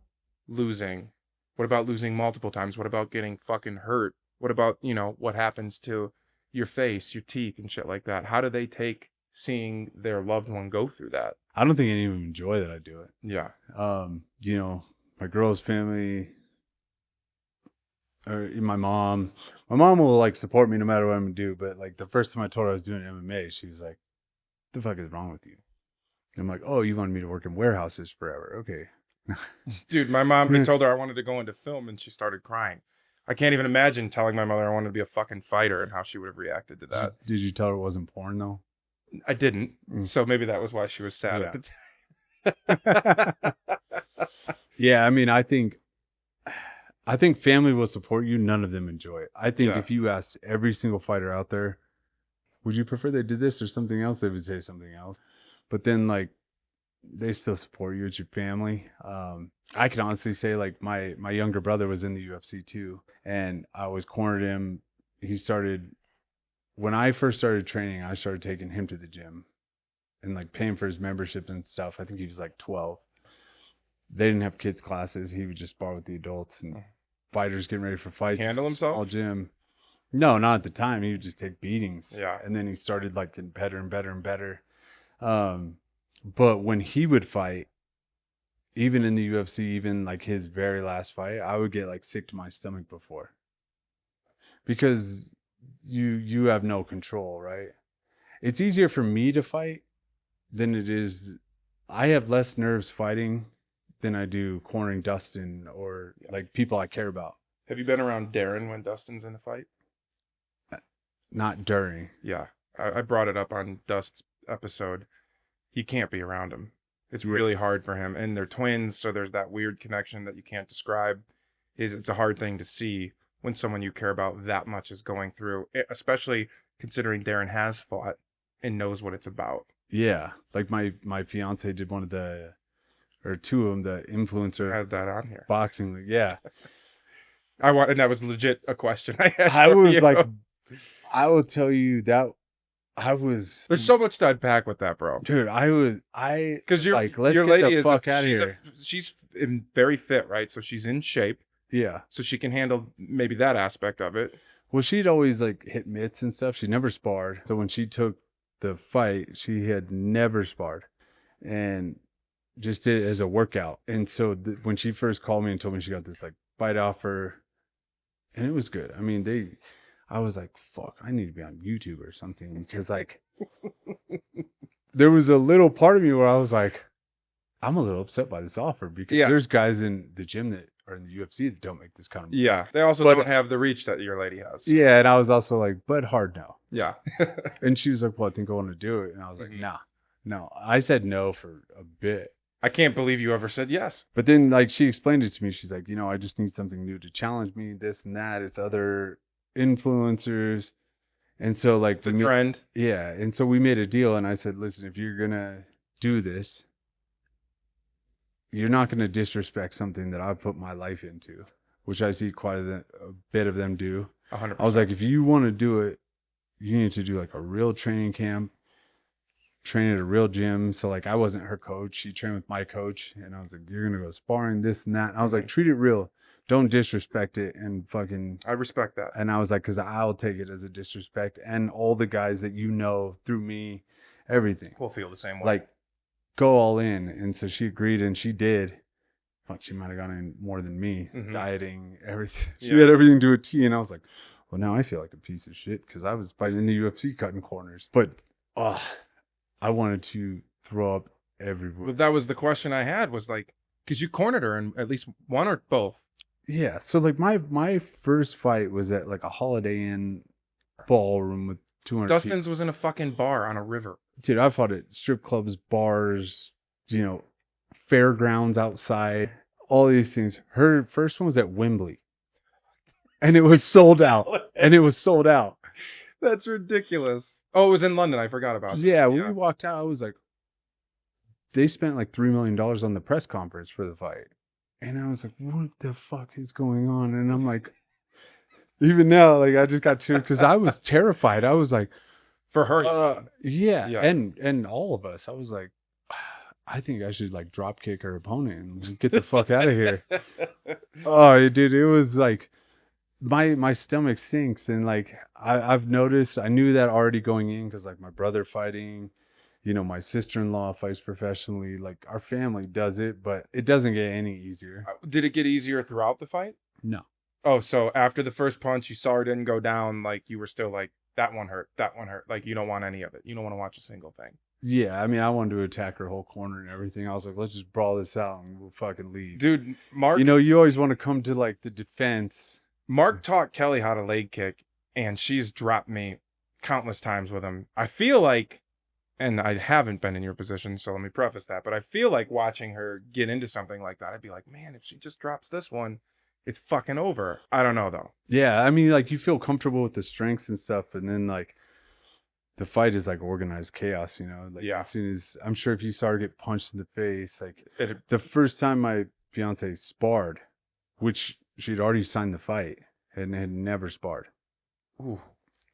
Speaker 2: losing? What about losing multiple times? What about getting fucking hurt? What about, what happens to your face, your teeth, and shit like that? How do they take seeing their loved one go through that?
Speaker 1: I don't think any of them enjoy that I do it.
Speaker 2: Yeah.
Speaker 1: My girl's family, or my mom will like support me no matter what I'm gonna do. But like the first time I told her I was doing MMA, she was like, "What the fuck is wrong with you?" And I'm like, "Oh, you wanted me to work in warehouses forever? Okay."
Speaker 2: Dude, my mom, I told her I wanted to go into film, and she started crying. I can't even imagine telling my mother I wanted to be a fucking fighter and how she would have reacted to that.
Speaker 1: Did you tell her it wasn't porn though?
Speaker 2: I didn't. So maybe that was why she was sad at the time.
Speaker 1: Yeah, I mean, I think family will support you. None of them enjoy it. I think if you asked every single fighter out there, would you prefer they did this or something else? They would say something else. But then like they still support you. It's your family. I can honestly say like my younger brother was in the UFC too, and I always cornered him. When I first started training, I started taking him to the gym and like paying for his membership and stuff. I think he was like 12. They didn't have kids classes. He would just spar with the adults and fighters getting ready for fights.
Speaker 2: Handle himself?
Speaker 1: All gym. No, not at the time. He would just take beatings.
Speaker 2: Yeah.
Speaker 1: And then he started like getting better and better and better. But when he would fight, even in the UFC, even like his very last fight, I would get like sick to my stomach before. Because you have no control, right? It's easier for me to fight than it is. I have less nerves fighting than I do cornering Dustin or like people I care about.
Speaker 2: Have you been around Darren when Dustin's in a fight?
Speaker 1: Not during.
Speaker 2: Yeah. I brought it up on Dust's episode. You can't be around him. It's really hard for him. And they're twins, so there's that weird connection that you can't describe. It's a hard thing to see when someone you care about that much is going through, especially considering Darren has fought and knows what it's about.
Speaker 1: Yeah. Like my fiance did one of the, or two of them, the influencer.
Speaker 2: I had that on here.
Speaker 1: Boxing league. Yeah.
Speaker 2: And that was legit a question I had.
Speaker 1: I was like, I will tell you that there's
Speaker 2: so much to unpack with that, bro.
Speaker 1: Dude, because you're like, let's
Speaker 2: your
Speaker 1: get
Speaker 2: lady
Speaker 1: the fuck out of here.
Speaker 2: She's very fit, right? So she's in shape.
Speaker 1: Yeah.
Speaker 2: So she can handle maybe that aspect of it.
Speaker 1: Well, she'd always like hit mitts and stuff. She never sparred. So when she took the fight, she had never sparred and just did it as a workout. And so when she first called me and told me she got this like fight offer, and it was good. I mean, I was like, fuck, I need to be on YouTube or something, because like there was a little part of me where I was like, I'm a little upset by this offer, because there's guys in the gym that are in the UFC that don't make this kind of money.
Speaker 2: Yeah. They also don't have the reach that your lady has.
Speaker 1: Yeah. And I was also like, but hard no.
Speaker 2: Yeah.
Speaker 1: And she was like, well, I think I want to do it. And I was like, no. I said no for a bit.
Speaker 2: I can't believe you ever said yes.
Speaker 1: But then like she explained it to me. She's like, I just need something new to challenge me, this and that. It's other influencers. And so like
Speaker 2: it's a trend.
Speaker 1: Yeah. And so we made a deal, and I said, listen, if you're gonna do this, you're not gonna disrespect something that I put my life into, which I see quite a bit of them do.
Speaker 2: 100%.
Speaker 1: I was like, if you want to do it, you need to do like a real training camp, train at a real gym. So like I wasn't her coach. She trained with my coach, and I was like, you're gonna go sparring, this and that. And I was like, treat it real. don't disrespect it and fucking.
Speaker 2: I respect that.
Speaker 1: And I was like, because I'll take it as a disrespect, and all the guys that you know through me, everything.
Speaker 2: We'll feel the same way.
Speaker 1: Like, go all in. And so she agreed, and she did. Fuck, she might have gone in more than me, dieting, everything. She had everything to a T, and I was like, well, now I feel like a piece of shit because I was fighting in the UFC cutting corners. But I wanted to throw up everywhere.
Speaker 2: But that was the question I had, was like, because you cornered her in at least one or both.
Speaker 1: Yeah. So like my first fight was at like a Holiday Inn ballroom with 200
Speaker 2: Dustin's was in a fucking bar on a river.
Speaker 1: Dude, I fought at strip clubs, bars, fairgrounds outside, all these things. Her first one was at Wembley. And it was sold out.
Speaker 2: That's ridiculous. Oh, it was in London. I forgot about that.
Speaker 1: Yeah, when we walked out, I was like, they spent like $3 million on the press conference for the fight. And I was like, what the fuck is going on? And I'm like, even now, like, I just got chilled because I was terrified. I was like,
Speaker 2: for her.
Speaker 1: Yeah. And all of us, I was like, I think I should like drop kick her opponent and get the fuck out of here. Oh, dude, it was like my stomach sinks. And like, I've noticed, I knew that already going in because like my brother fighting, my sister-in-law fights professionally. Like our family does it, but it doesn't get any easier.
Speaker 2: Did it get easier throughout the fight?
Speaker 1: No.
Speaker 2: Oh, so after the first punch, you saw her didn't go down. Like you were still like, that one hurt. Like you don't want any of it. You don't want to watch a single thing.
Speaker 1: Yeah, I mean, I wanted to attack her whole corner and everything. I was like, let's just brawl this out and we'll fucking leave.
Speaker 2: Dude, Mark...
Speaker 1: you always want to come to, like, the defense.
Speaker 2: Mark taught Kelly how to leg kick, and she's dropped me countless times with him. I feel like, and I haven't been in your position, so let me preface that, but I feel like watching her get into something like that, I'd be like, man, if she just drops this one, it's fucking over. I don't know, though.
Speaker 1: Yeah, I mean, like, you feel comfortable with the strengths and stuff, and then, like, the fight is like organized chaos, like as soon as I'm sure if you saw her get punched in the face, like the first time my fiance sparred, which she'd already signed the fight and had never sparred.
Speaker 2: Ooh.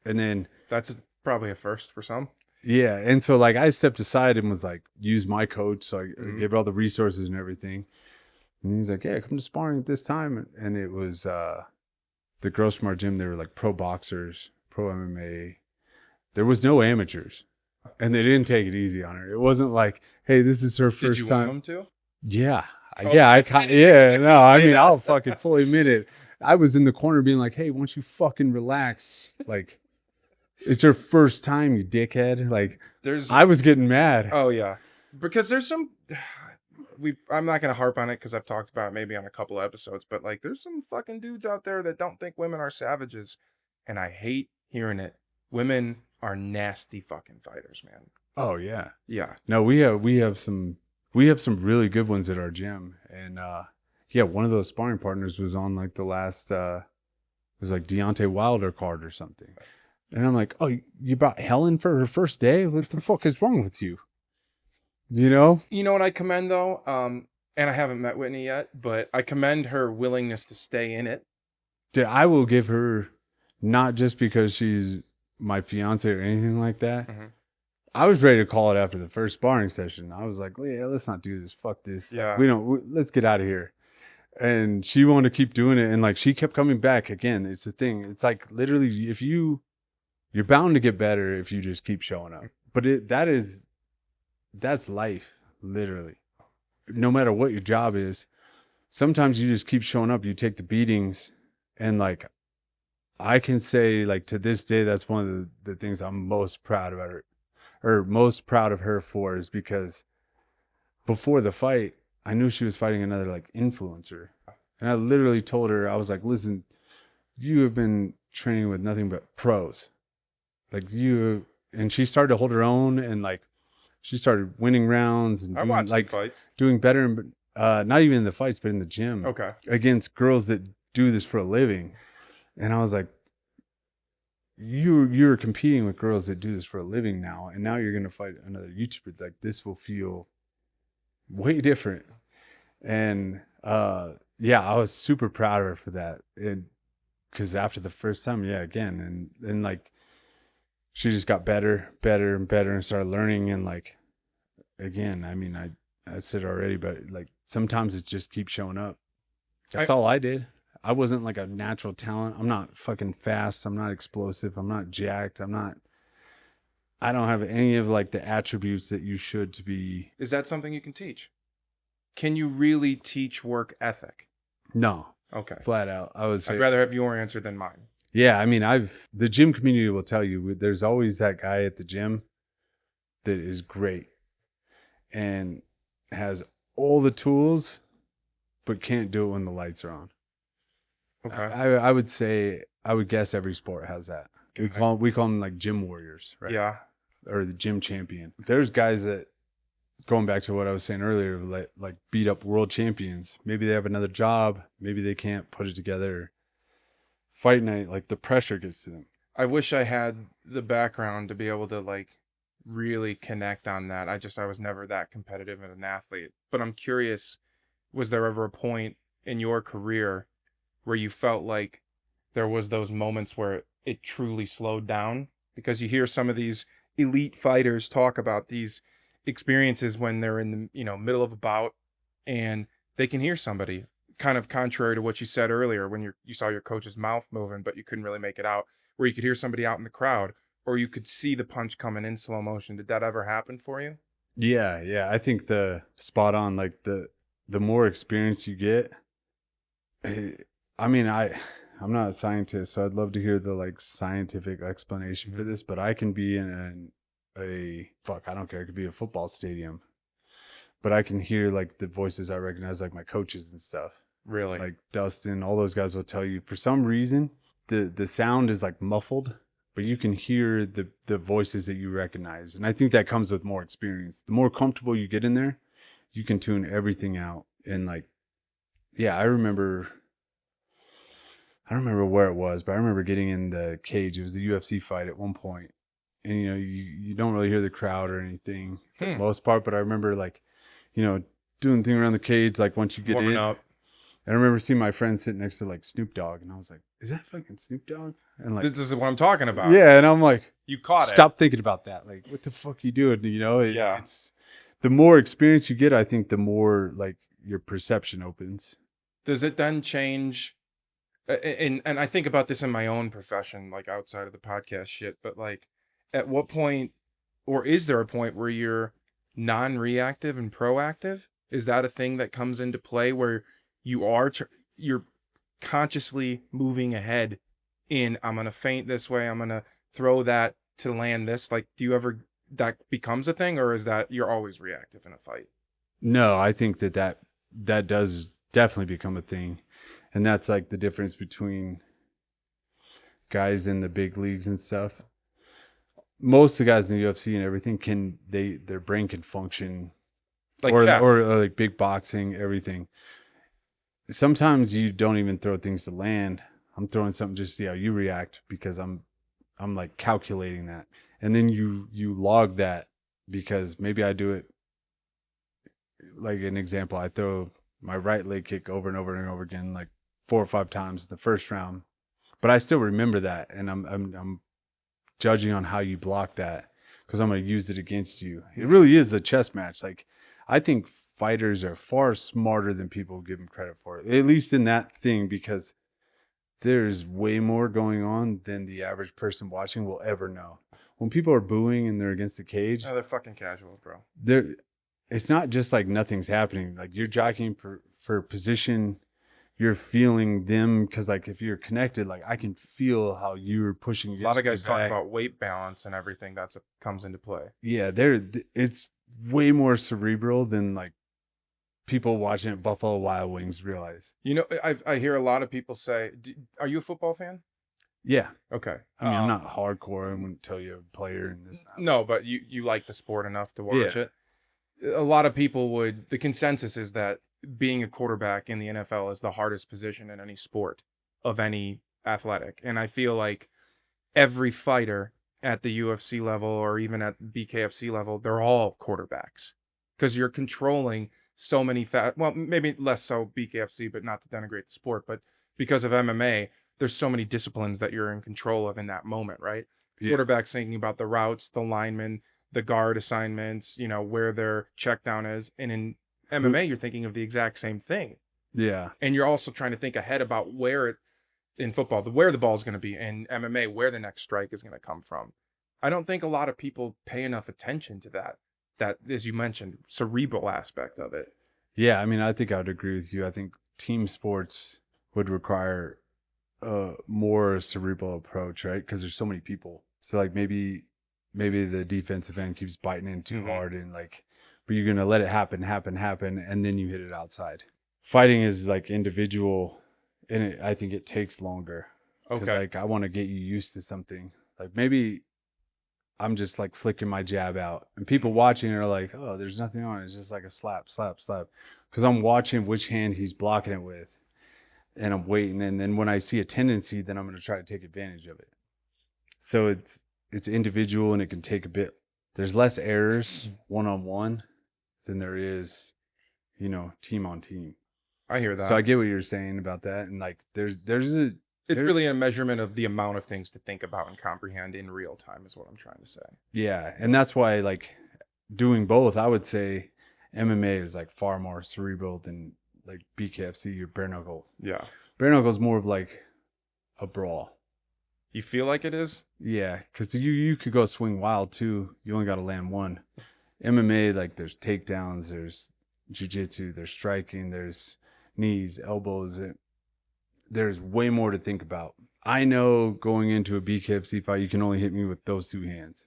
Speaker 1: And then
Speaker 2: that's probably a first for some.
Speaker 1: Yeah. And so like I stepped aside and was like, use my coach. So I gave her all the resources and everything. And he's like, yeah, come to sparring at this time. And it was the Gross Smart Gym. They were like pro boxers, pro MMA. There was no amateurs, and they didn't take it easy on her. It wasn't like, "Hey, this is her first time."
Speaker 2: Did you want them to?
Speaker 1: Yeah, I mean, I'll fucking fully admit it. I was in the corner being like, "Hey, why don't you fucking relax? Like, it's her first time, you dickhead." Like, I was getting mad.
Speaker 2: Oh yeah, because there's some. I'm not gonna harp on it because I've talked about it maybe on a couple of episodes, but like, there's some fucking dudes out there that don't think women are savages, and I hate hearing it. Women are nasty fucking fighters, man.
Speaker 1: Oh yeah.
Speaker 2: Yeah.
Speaker 1: No, we have some really good ones at our gym. And one of those sparring partners was on like the last it was like Deontay Wilder card or something. And I'm like, "Oh, you brought Helen for her first day? What the fuck is wrong with you?" You know
Speaker 2: what I commend though? And I haven't met Whitney yet, but I commend her willingness to stay in it.
Speaker 1: Dude, I will give her, not just because she's my fiance or anything like that. I was ready to call it after the first sparring session. I was like, yeah, let's not do this. Fuck this. Yeah. Let's get out of here. And she wanted to keep doing it. And like, she kept coming back again. It's the thing. It's like literally you're bound to get better if you just keep showing up. But that's life, literally. No matter what your job is, sometimes you just keep showing up. You take the beatings, and like, I can say, like, to this day, that's one of the things I'm most proud about her, or most proud of her for, is because before the fight, I knew she was fighting another, like, influencer. And I literally told her, I was like, listen, you have been training with nothing but pros. Like, and she started to hold her own, and, like, she started winning rounds and doing,
Speaker 2: watched the fights.
Speaker 1: Doing better, not even in the fights, but in the gym.
Speaker 2: Okay.
Speaker 1: Against girls that do this for a living. And I was like, you're competing with girls that do this for a living now, and now you're going to fight another YouTuber. Like, this will feel way different. And I was super proud of her for that. And because after the first time, again, and like, she just got better and better and started learning. And like, again, I mean, I said already, but like, sometimes it just keeps showing up. That's all I did. I wasn't like a natural talent. I'm not fucking fast. I'm not explosive. I'm not jacked. I don't have any of like the attributes that you should to be.
Speaker 2: Is that something you can teach? Can you really teach work ethic?
Speaker 1: No.
Speaker 2: Okay.
Speaker 1: Flat out. I would say.
Speaker 2: I'd rather have your answer than mine.
Speaker 1: Yeah. I mean, the gym community will tell you there's always that guy at the gym that is great and has all the tools, but can't do it when the lights are on.
Speaker 2: Okay.
Speaker 1: I would say, I would guess every sport has that. We call them like gym warriors, right?
Speaker 2: Yeah.
Speaker 1: Or the gym champion. There's guys that, going back to what I was saying earlier, like beat up world champions. Maybe they have another job. Maybe they can't put it together. Fight night, like the pressure gets to them.
Speaker 2: I wish I had the background to be able to like really connect on that. I was never that competitive as an athlete. But I'm curious, was there ever a point in your career where you felt like there was those moments where it truly slowed down? Because you hear some of these elite fighters talk about these experiences when they're in the middle of a bout and they can hear somebody, kind of contrary to what you said earlier when you saw your coach's mouth moving but you couldn't really make it out, where you could hear somebody out in the crowd or you could see the punch coming in slow motion. Did that ever happen for you?
Speaker 1: Yeah. I think the spot on, like the more experience you get, I mean, I'm not a scientist, so I'd love to hear the like scientific explanation for this, but I can be in I don't care, it could be a football stadium, but I can hear like the voices I recognize, like my coaches and stuff.
Speaker 2: Really?
Speaker 1: Like Dustin, all those guys will tell you for some reason the sound is like muffled, but you can hear the voices that you recognize. And I think that comes with more experience. The more comfortable you get in there, you can tune everything out. And like, yeah, I don't remember where it was, but I remember getting in the cage. It was a UFC fight at one point. And, you don't really hear the crowd or anything for the most part. But I remember, like, doing the thing around the cage, like, once you get
Speaker 2: warming
Speaker 1: in.
Speaker 2: Up.
Speaker 1: And I remember seeing my friend sitting next to, like, Snoop Dogg. And I was like, is that fucking Snoop Dogg? And, like,
Speaker 2: This is what I'm talking about.
Speaker 1: yeah. And I'm like,
Speaker 2: You caught
Speaker 1: stop thinking about that. Like, what the fuck you doing?
Speaker 2: Yeah.
Speaker 1: It's the more experience you get, I think the more, like, your perception opens.
Speaker 2: Does it then change? And I think about this in my own profession, like outside of the podcast shit, but like at what point, or is there a point where you're non-reactive and proactive? Is that a thing that comes into play where you're consciously moving ahead I'm going to feint this way, I'm going to throw that to land this? Like, that becomes a thing, or is that you're always reactive in a fight?
Speaker 1: No, I think that does definitely become a thing. And that's like the difference between guys in the big leagues and stuff. Most of the guys in the UFC and everything their brain can function,
Speaker 2: like
Speaker 1: or like big boxing, everything. Sometimes you don't even throw things to land. I'm throwing something just to see how you react, because I'm like calculating that. And then you log that, because maybe I do it, like an example, I throw my right leg kick over and over and over again, like 4 or 5 times in the first round, but I still remember that, and I'm judging on how you block that, because I'm going to use it against you. It really is a chess match. Like, I think fighters are far smarter than people give them credit for, at least in that thing, because there's way more going on than the average person watching will ever know. When people are booing and they're against the cage,
Speaker 2: they're fucking casual, bro.
Speaker 1: It's not just like nothing's happening. Like, you're jockeying for position. You're feeling them, because like if you're connected, like I can feel how you're pushing.
Speaker 2: A lot of guys talk about weight balance and everything comes into play.
Speaker 1: Yeah, it's way more cerebral than like people watching at Buffalo Wild Wings realize.
Speaker 2: I hear a lot of people say, "Are you a football fan?"
Speaker 1: Yeah.
Speaker 2: Okay.
Speaker 1: I mean, I'm not hardcore. I wouldn't tell you a player in this.
Speaker 2: No, but you like the sport enough to watch it. A lot of people the consensus is that being a quarterback in the NFL is the hardest position in any sport of any athletic. And I feel like every fighter at the UFC level or even at BKFC level, they're all quarterbacks, because you're controlling so many well, maybe less so BKFC, but not to denigrate the sport, but because of MMA, there's so many disciplines that you're in control of in that moment, right? Yeah. Quarterback's thinking about the routes, the linemen, the guard assignments, where their check down is. And in MMA, you're thinking of the exact same thing.
Speaker 1: Yeah.
Speaker 2: And you're also trying to think ahead about in football, where the ball is going to be, in MMA, where the next strike is going to come from. I don't think a lot of people pay enough attention to that, as you mentioned, cerebral aspect of it.
Speaker 1: Yeah, I mean, I think I would agree with you. I think team sports would require a more cerebral approach, right? Because there's so many people. So like maybe the defensive end keeps biting in too hard, and like, but you're gonna let it happen, and then you hit it outside. Fighting is like individual, and I think it takes longer. Because like I want to get you used to something. Like maybe I'm just like flicking my jab out, and people watching are like, "Oh, there's nothing on it. It's just like a slap, slap, slap." Because I'm watching which hand he's blocking it with, and I'm waiting. And then when I see a tendency, then I'm going to try to take advantage of it. So it's individual, and it can take a bit. There's less errors one-on-one than there is, team on team.
Speaker 2: I hear that.
Speaker 1: So I get what you're saying about that, and like
Speaker 2: it's really a measurement of the amount of things to think about and comprehend in real time is what I'm trying to say.
Speaker 1: Yeah, and that's why like doing both, I would say MMA is like far more cerebral than like BKFC or bare knuckle.
Speaker 2: Yeah.
Speaker 1: Bare knuckle is more of like a brawl.
Speaker 2: You feel like it is?
Speaker 1: Yeah, because you could go swing wild too. You only got to land one. MMA, like there's takedowns, there's jiu-jitsu, there's striking, there's knees, elbows. There's way more to think about. I know going into a BKFC fight, you can only hit me with those two hands.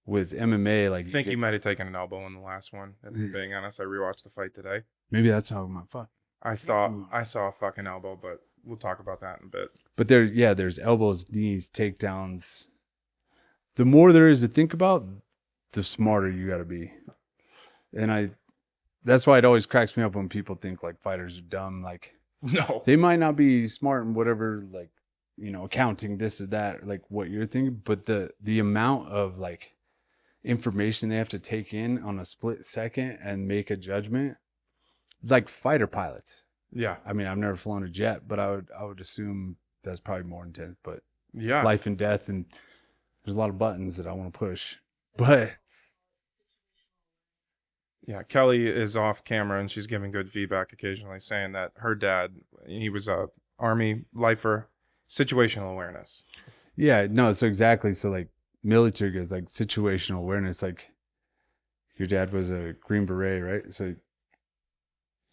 Speaker 1: With MMA, like
Speaker 2: I think you might have taken an elbow in the last one. If I'm being honest, I rewatched the fight today.
Speaker 1: Maybe that's how my fuck.
Speaker 2: I saw a fucking elbow, but we'll talk about that in a bit.
Speaker 1: But there's elbows, knees, takedowns. The more there is to think about, the smarter you got to be. And that's why it always cracks me up when people think like fighters are dumb. Like,
Speaker 2: no,
Speaker 1: they might not be smart in whatever, like, accounting this or that, like what you're thinking, but the amount of like information they have to take in on a split second and make a judgment, like fighter pilots.
Speaker 2: Yeah.
Speaker 1: I mean, I've never flown a jet, but I would assume that's probably more intense. But
Speaker 2: yeah,
Speaker 1: life and death, and there's a lot of buttons that I want to push. But
Speaker 2: yeah, Kelly is off camera and she's giving good feedback occasionally, saying that her dad, he was a Army lifer, situational awareness.
Speaker 1: Yeah, no, so exactly. So like military guys, like situational awareness, like your dad was a Green Beret, right? So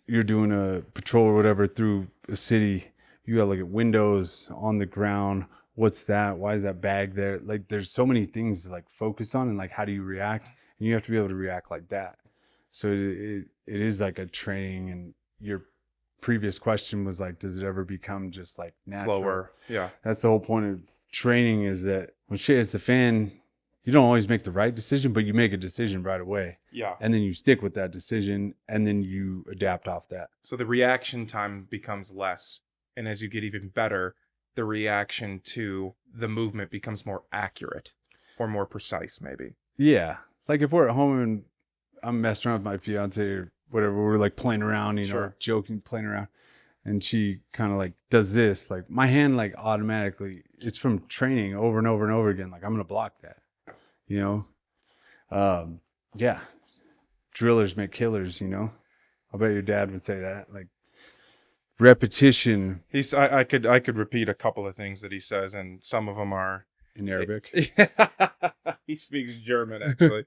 Speaker 1: you're doing a patrol or whatever through a city, you gotta look at windows, on the ground, what's that? Why is that bag there? Like there's so many things to like focus on, and like how do you react? And you have to be able to react like that. So it is like a training. And your previous question was like, does it ever become just like natural?
Speaker 2: Slower. Yeah.
Speaker 1: That's the whole point of training, is that when shit hits the fan, you don't always make the right decision, but you make a decision right away.
Speaker 2: Yeah.
Speaker 1: And then you stick with that decision, and then you adapt off that.
Speaker 2: So the reaction time becomes less. And as you get even better, the reaction to the movement becomes more accurate or more precise, maybe.
Speaker 1: Yeah. Like if we're at home and I'm messing around with my fiance or whatever, we're like playing around,
Speaker 2: Sure.
Speaker 1: joking, playing around. And she kind of like does this, like my hand, like automatically, it's from training over and over and over again. Like I'm going to block that, yeah. Drillers make killers, I bet your dad would say that, like repetition.
Speaker 2: I could repeat a couple of things that he says, and some of them are
Speaker 1: in Arabic.
Speaker 2: He speaks German, actually.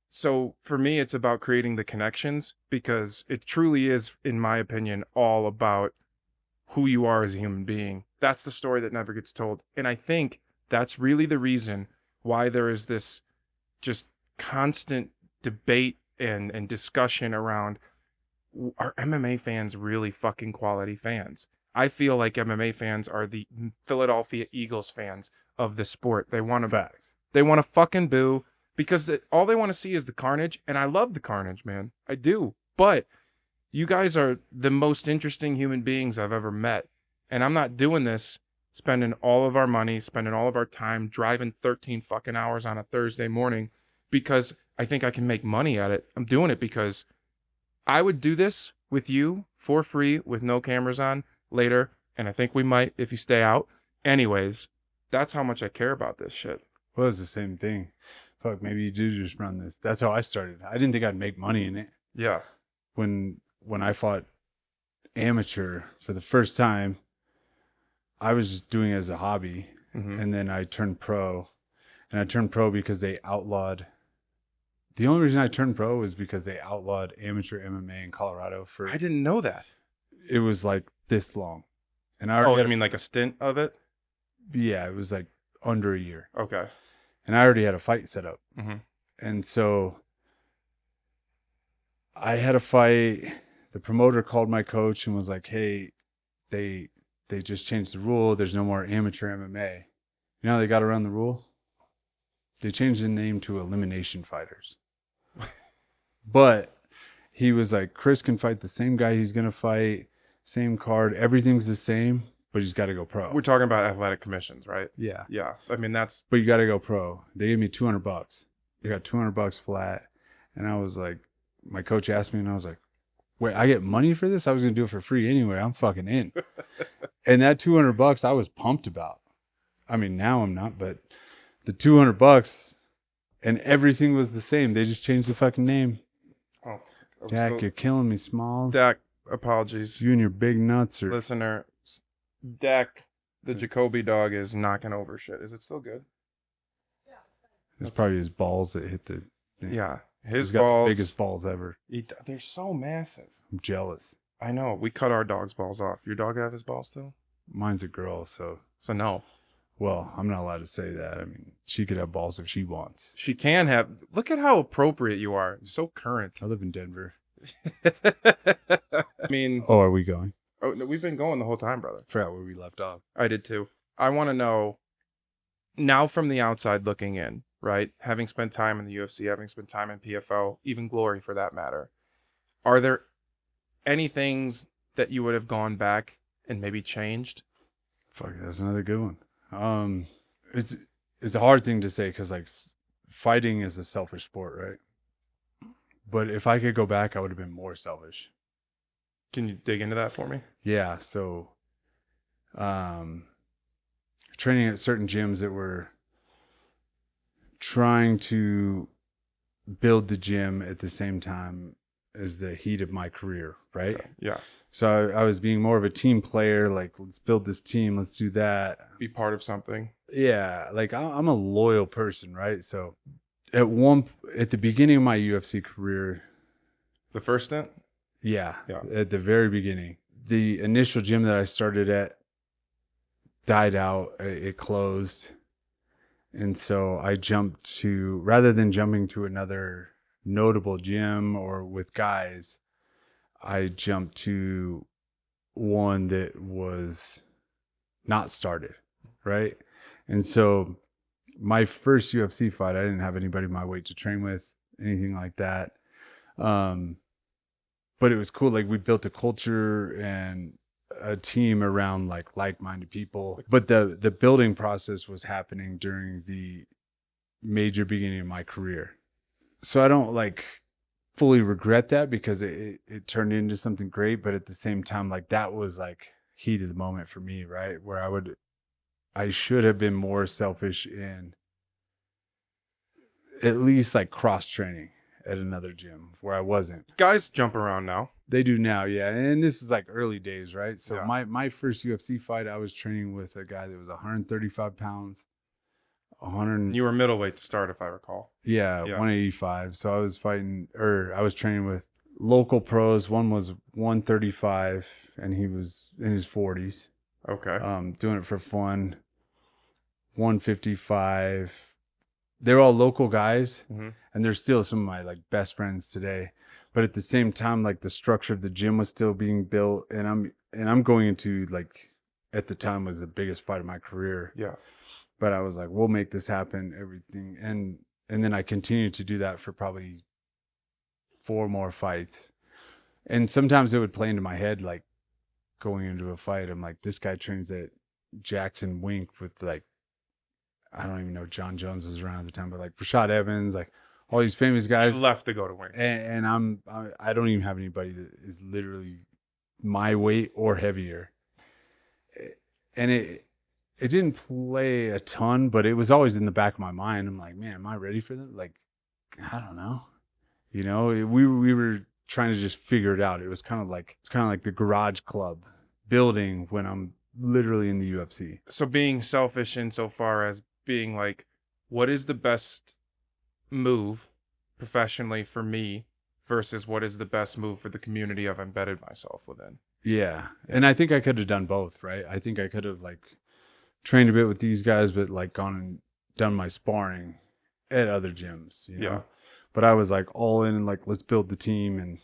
Speaker 2: So for me, it's about creating the connections, because it truly is, in my opinion, all about who you are as a human being. That's the story that never gets told. And I think that's really the reason why there is this just constant debate and discussion around, are MMA fans really fucking quality fans? I feel like MMA fans are the Philadelphia Eagles fans of the sport. They want to fucking boo, because all they want to see is the carnage. And I love the carnage, man. I do. But you guys are the most interesting human beings I've ever met. And I'm not doing this spending all of our money, spending all of our time driving 13 fucking hours on a Thursday morning because I think I can make money at it. I'm doing it because I would do this with you for free with no cameras on later. And I think we might if you stay out. Anyways, that's how much I care about this shit.
Speaker 1: Well, it's the same thing. Fuck, maybe you do just run this. That's how I started. I didn't think I'd make money in it.
Speaker 2: Yeah.
Speaker 1: When I fought amateur for the first time. I was just doing it as a hobby, and then I turned pro. And I turned pro because they outlawed. The only reason I turned pro was because they outlawed amateur MMA in Colorado for.
Speaker 2: I didn't know that.
Speaker 1: It was like this long, and
Speaker 2: I mean like a stint of it.
Speaker 1: Yeah, it was like under a year.
Speaker 2: Okay.
Speaker 1: And I already had a fight set up, and so I had a fight. The promoter called my coach and was like, "Hey, they just changed the rule. There's no more amateur MMA." You know how they got around the rule? They changed the name to Elimination Fighters. But he was like, Chris can fight the same guy he's going to fight, same card. Everything's the same, but he's got to go pro.
Speaker 2: We're talking about athletic commissions, right?
Speaker 1: Yeah.
Speaker 2: Yeah. I mean, that's...
Speaker 1: But you got to go pro. They gave me $200. They got $200 flat. And I was like, my coach asked me, and I was like, wait, I get money for this? I was going to do it for free anyway. I'm fucking in. And that $200 I was pumped about. I mean, now I'm not, but the $200 and everything was the same. They just changed the fucking name.
Speaker 2: Oh,
Speaker 1: Dak, you're killing me, Small.
Speaker 2: Dak, apologies.
Speaker 1: You and your big nuts are...
Speaker 2: Listener, Dak, the Jacoby dog, is knocking over shit. Is it still good?
Speaker 1: It's probably his balls that hit the thing.
Speaker 2: Yeah.
Speaker 1: He's got the biggest balls ever.
Speaker 2: They're so massive.
Speaker 1: I'm jealous.
Speaker 2: I know. We cut our dog's balls off. Your dog have his balls still?
Speaker 1: Mine's a girl, so...
Speaker 2: So no.
Speaker 1: Well, I'm not allowed to say that. I mean, she could have balls if she wants.
Speaker 2: She can have... Look at how appropriate you are. You're so current.
Speaker 1: I live in Denver.
Speaker 2: I mean...
Speaker 1: Oh, are we going?
Speaker 2: Oh, no, we've been going the whole time, brother.
Speaker 1: Forgot where we left off.
Speaker 2: I did too. I want to know, now from the outside looking in, right? Having spent time in the UFC, having spent time in PFL, even Glory for that matter, are there any things that you would have gone back and maybe changed?
Speaker 1: Fuck, that's another good one. It's a hard thing to say because like fighting is a selfish sport, right? But if I could go back, I would have been more selfish.
Speaker 2: Can you dig into that for me?
Speaker 1: Yeah. So, training at certain gyms that were trying to build the gym at the same time as the heat of my career, right?
Speaker 2: Okay. Yeah.
Speaker 1: So I was being more of a team player, like, let's build this team, let's do that.
Speaker 2: Be part of something.
Speaker 1: Yeah, like I'm a loyal person, right? So at the beginning of my UFC career,
Speaker 2: the first stint?
Speaker 1: Yeah,
Speaker 2: Yeah.
Speaker 1: At the very beginning. The initial gym that I started at died out, it closed. And so I jumped to, rather than jumping to another notable gym or with guys, I jumped to one that was not started, right? And so my first UFC fight, I didn't have anybody my weight to train with, anything like that. But it was cool. Like, we built a culture and a team around like-minded people. But the building process was happening during the major beginning of my career. So I don't fully regret that because it turned into something great. But at the same time, that was heat of the moment for me, right? Where I should have been more selfish in at least cross training at another gym where I wasn't.
Speaker 2: Guys jump around now.
Speaker 1: They do now, yeah. And this is early days, right? So
Speaker 2: Yeah.
Speaker 1: my first UFC fight, I was training with a guy that was 135 pounds, 100.
Speaker 2: You were middleweight to start, if I recall.
Speaker 1: Yeah,
Speaker 2: Yeah.
Speaker 1: 185. So I was I was training with local pros. One was 135, and he was in his 40s.
Speaker 2: Okay.
Speaker 1: Doing it for fun. 155. They're all local guys, and they're still some of my best friends today. But at the same time, the structure of the gym was still being built, and I'm going into at the time was the biggest fight of my career.
Speaker 2: Yeah.
Speaker 1: But I was like, we'll make this happen, everything. And then I continued to do that for probably 4 more fights. And sometimes it would play into my head, going into a fight, I'm like, this guy trains at Jackson Wink with I don't even know, John Jones was around at the time, but Rashad Evans, all these famous guys.
Speaker 2: You left to go to Wink.
Speaker 1: And I don't even have anybody that is literally my weight or heavier. And it didn't play a ton, but it was always in the back of my mind. I'm like, man, am I ready for that? I don't know. We were trying to just figure it out. It's kind of like the garage club building when I'm literally in the UFC.
Speaker 2: So being selfish insofar as being like, what is the best move professionally for me versus what is the best move for the community I've embedded myself within?
Speaker 1: Yeah. And I think I could have done both, right? I think I could have like trained a bit with these guys, but like gone and done my sparring at other gyms, you know?
Speaker 2: Yeah.
Speaker 1: But I was like all in and like, let's build the team. And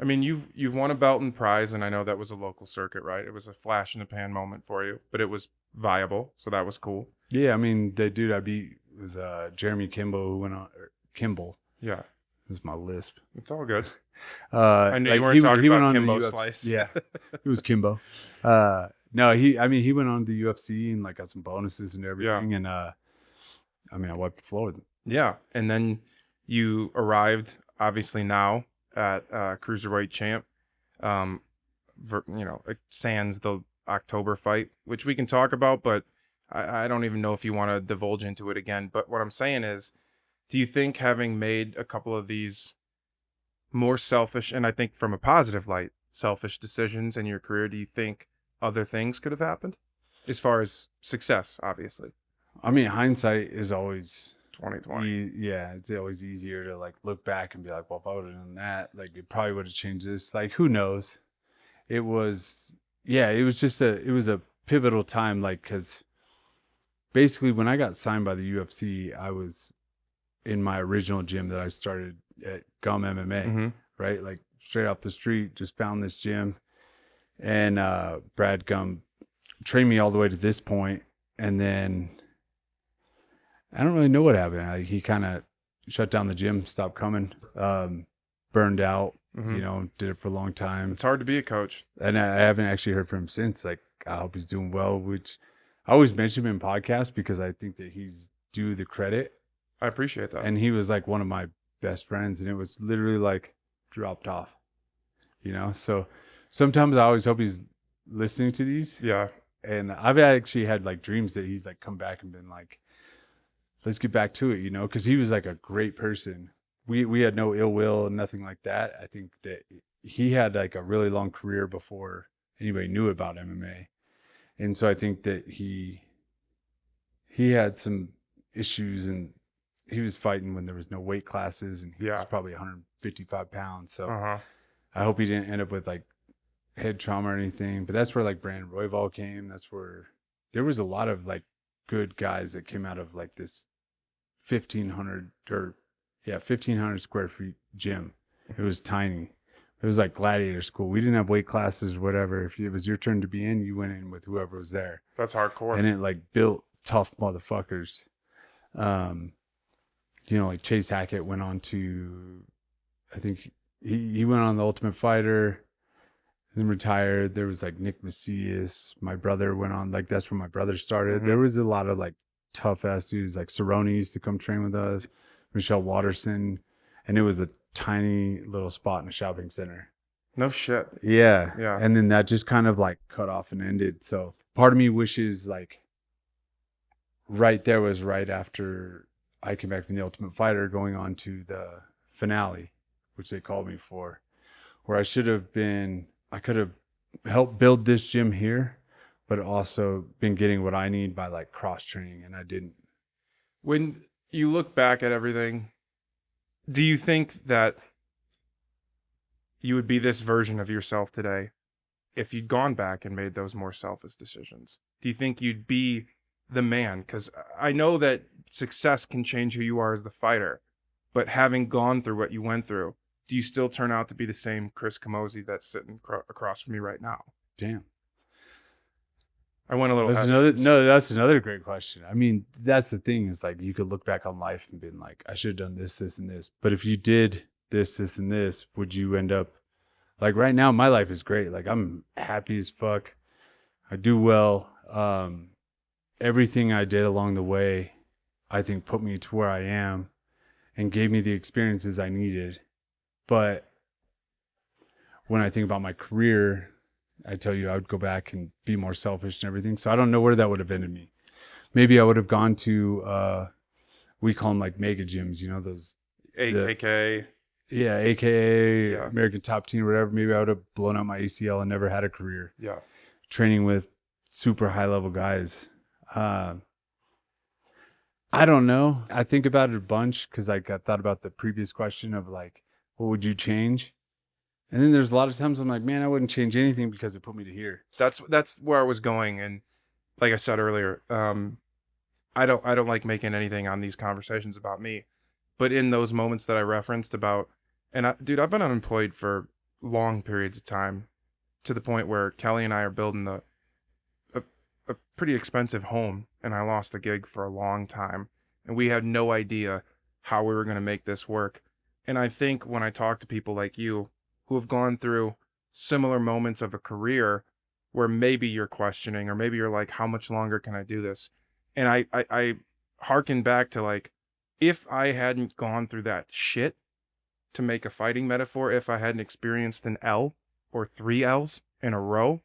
Speaker 2: I mean, you've won a belt and prize, and I know that was a local circuit, right? It was a flash in the pan moment for you, but it was viable, so that was cool.
Speaker 1: yeah, I mean, the dude I beat was Jeremy Kimball, who went on, or Kimball.
Speaker 2: Yeah.
Speaker 1: This is my lisp.
Speaker 2: It's all good.
Speaker 1: I
Speaker 2: knew you weren't talking about Kimbo Slice.
Speaker 1: Yeah, it was Kimbo. No, he went on to the UFC and like got some bonuses and everything. And I wiped the floor with him.
Speaker 2: Yeah. And then you arrived, obviously, now at Cruiserweight champ. Sans the October fight, which we can talk about, but I don't even know if you want to divulge into it again. But what I'm saying is, do you think having made a couple of these more selfish, and I think from a positive light, selfish decisions in your career, do you think other things could have happened as far as success, obviously?
Speaker 1: I mean, hindsight is always
Speaker 2: 2020.
Speaker 1: Yeah, it's always easier to like look back and be like, well, if I would have done that, like it probably would have changed this. Like, who knows? It was a pivotal time, like, because basically when I got signed by the UFC, I was in my original gym that I started at Gum MMA, right? Like straight off the street, just found this gym, and Brad Gum trained me all the way to this point, and then I don't really know what happened. He kind of shut down the gym, stopped coming, burned out, did it for a long time.
Speaker 2: It's hard to be a coach.
Speaker 1: And I haven't actually heard from him since. Like, I hope he's doing well, which I always mention him in podcasts because I think that he's due the credit.
Speaker 2: I appreciate that.
Speaker 1: And he was like one of my best friends, and it was literally like dropped off, So sometimes I always hope he's listening to these.
Speaker 2: Yeah.
Speaker 1: And I've actually had like dreams that he's like come back and been like, let's get back to it, because he was like a great person. We had no ill will, nothing like that. I think that he had like a really long career before anybody knew about MMA. And so I think that he had some issues, and he was fighting when there was no weight classes, and he was probably 155 pounds. So I hope he didn't end up with like head trauma or anything. But that's where like Brandon Royval came. That's where there was a lot of like good guys that came out of like this 1,500 square feet gym. It was tiny. It was like gladiator school. We didn't have weight classes or whatever. If it was your turn to be in, you went in with whoever was there.
Speaker 2: That's hardcore.
Speaker 1: And it like built tough motherfuckers. Like Chase Hackett went on to, I think he went on The Ultimate Fighter, then retired. There was like Nick Macias. My brother went on, like that's where my brother started. There was a lot of like tough ass dudes. Like Cerrone used to come train with us, Michelle Watterson, and it was a tiny little spot in a shopping center.
Speaker 2: No shit.
Speaker 1: Yeah.
Speaker 2: Yeah.
Speaker 1: And then that just kind of like cut off and ended. So part of me wishes like right there was right after I came back from The Ultimate Fighter, going on to the finale, which they called me for, where I could have helped build this gym here, but also been getting what I need by like cross training, and I didn't.
Speaker 2: When you look back at everything, do you think that you would be this version of yourself today if you'd gone back and made those more selfish decisions? Do you think you'd be the man? Because I know that success can change who you are as the fighter, but having gone through what you went through, do you still turn out to be the same Chris Camozzi that's sitting across from me right now? Damn. I went a little.
Speaker 1: That's another great question. I mean, that's the thing, is like you could look back on life and be like, I should have done this, this, and this. But if you did this, this, and this, would you end up like right now? My life is great. Like I'm happy as fuck. I do well. Everything I did along the way, I think put me to where I am and gave me the experiences I needed. But when I think about my career, I tell you, I would go back and be more selfish and everything. So I don't know where that would have ended me. Maybe I would have gone to, we call them like mega gyms, those.
Speaker 2: AK.
Speaker 1: Yeah, AKA
Speaker 2: Yeah.
Speaker 1: American Top Team or whatever, maybe I would have blown out my ACL and never had a career.
Speaker 2: Yeah.
Speaker 1: Training with super high level guys. I don't know. I think about it a bunch because like I thought about the previous question of like, what would you change? And then there's a lot of times I'm like, man, I wouldn't change anything because it put me to here.
Speaker 2: That's where I was going. And like I said earlier, I don't like making anything on these conversations about me, but in those moments that I referenced about, dude, I've been unemployed for long periods of time to the point where Kelly and I are building a pretty expensive home, and I lost a gig for a long time, and we had no idea how we were going to make this work. And I think when I talk to people like you who have gone through similar moments of a career where maybe you're questioning, or maybe you're like, how much longer can I do this? And I harken back to like, if I hadn't gone through that shit, to make a fighting metaphor, if I hadn't experienced an L or 3 L's in a row,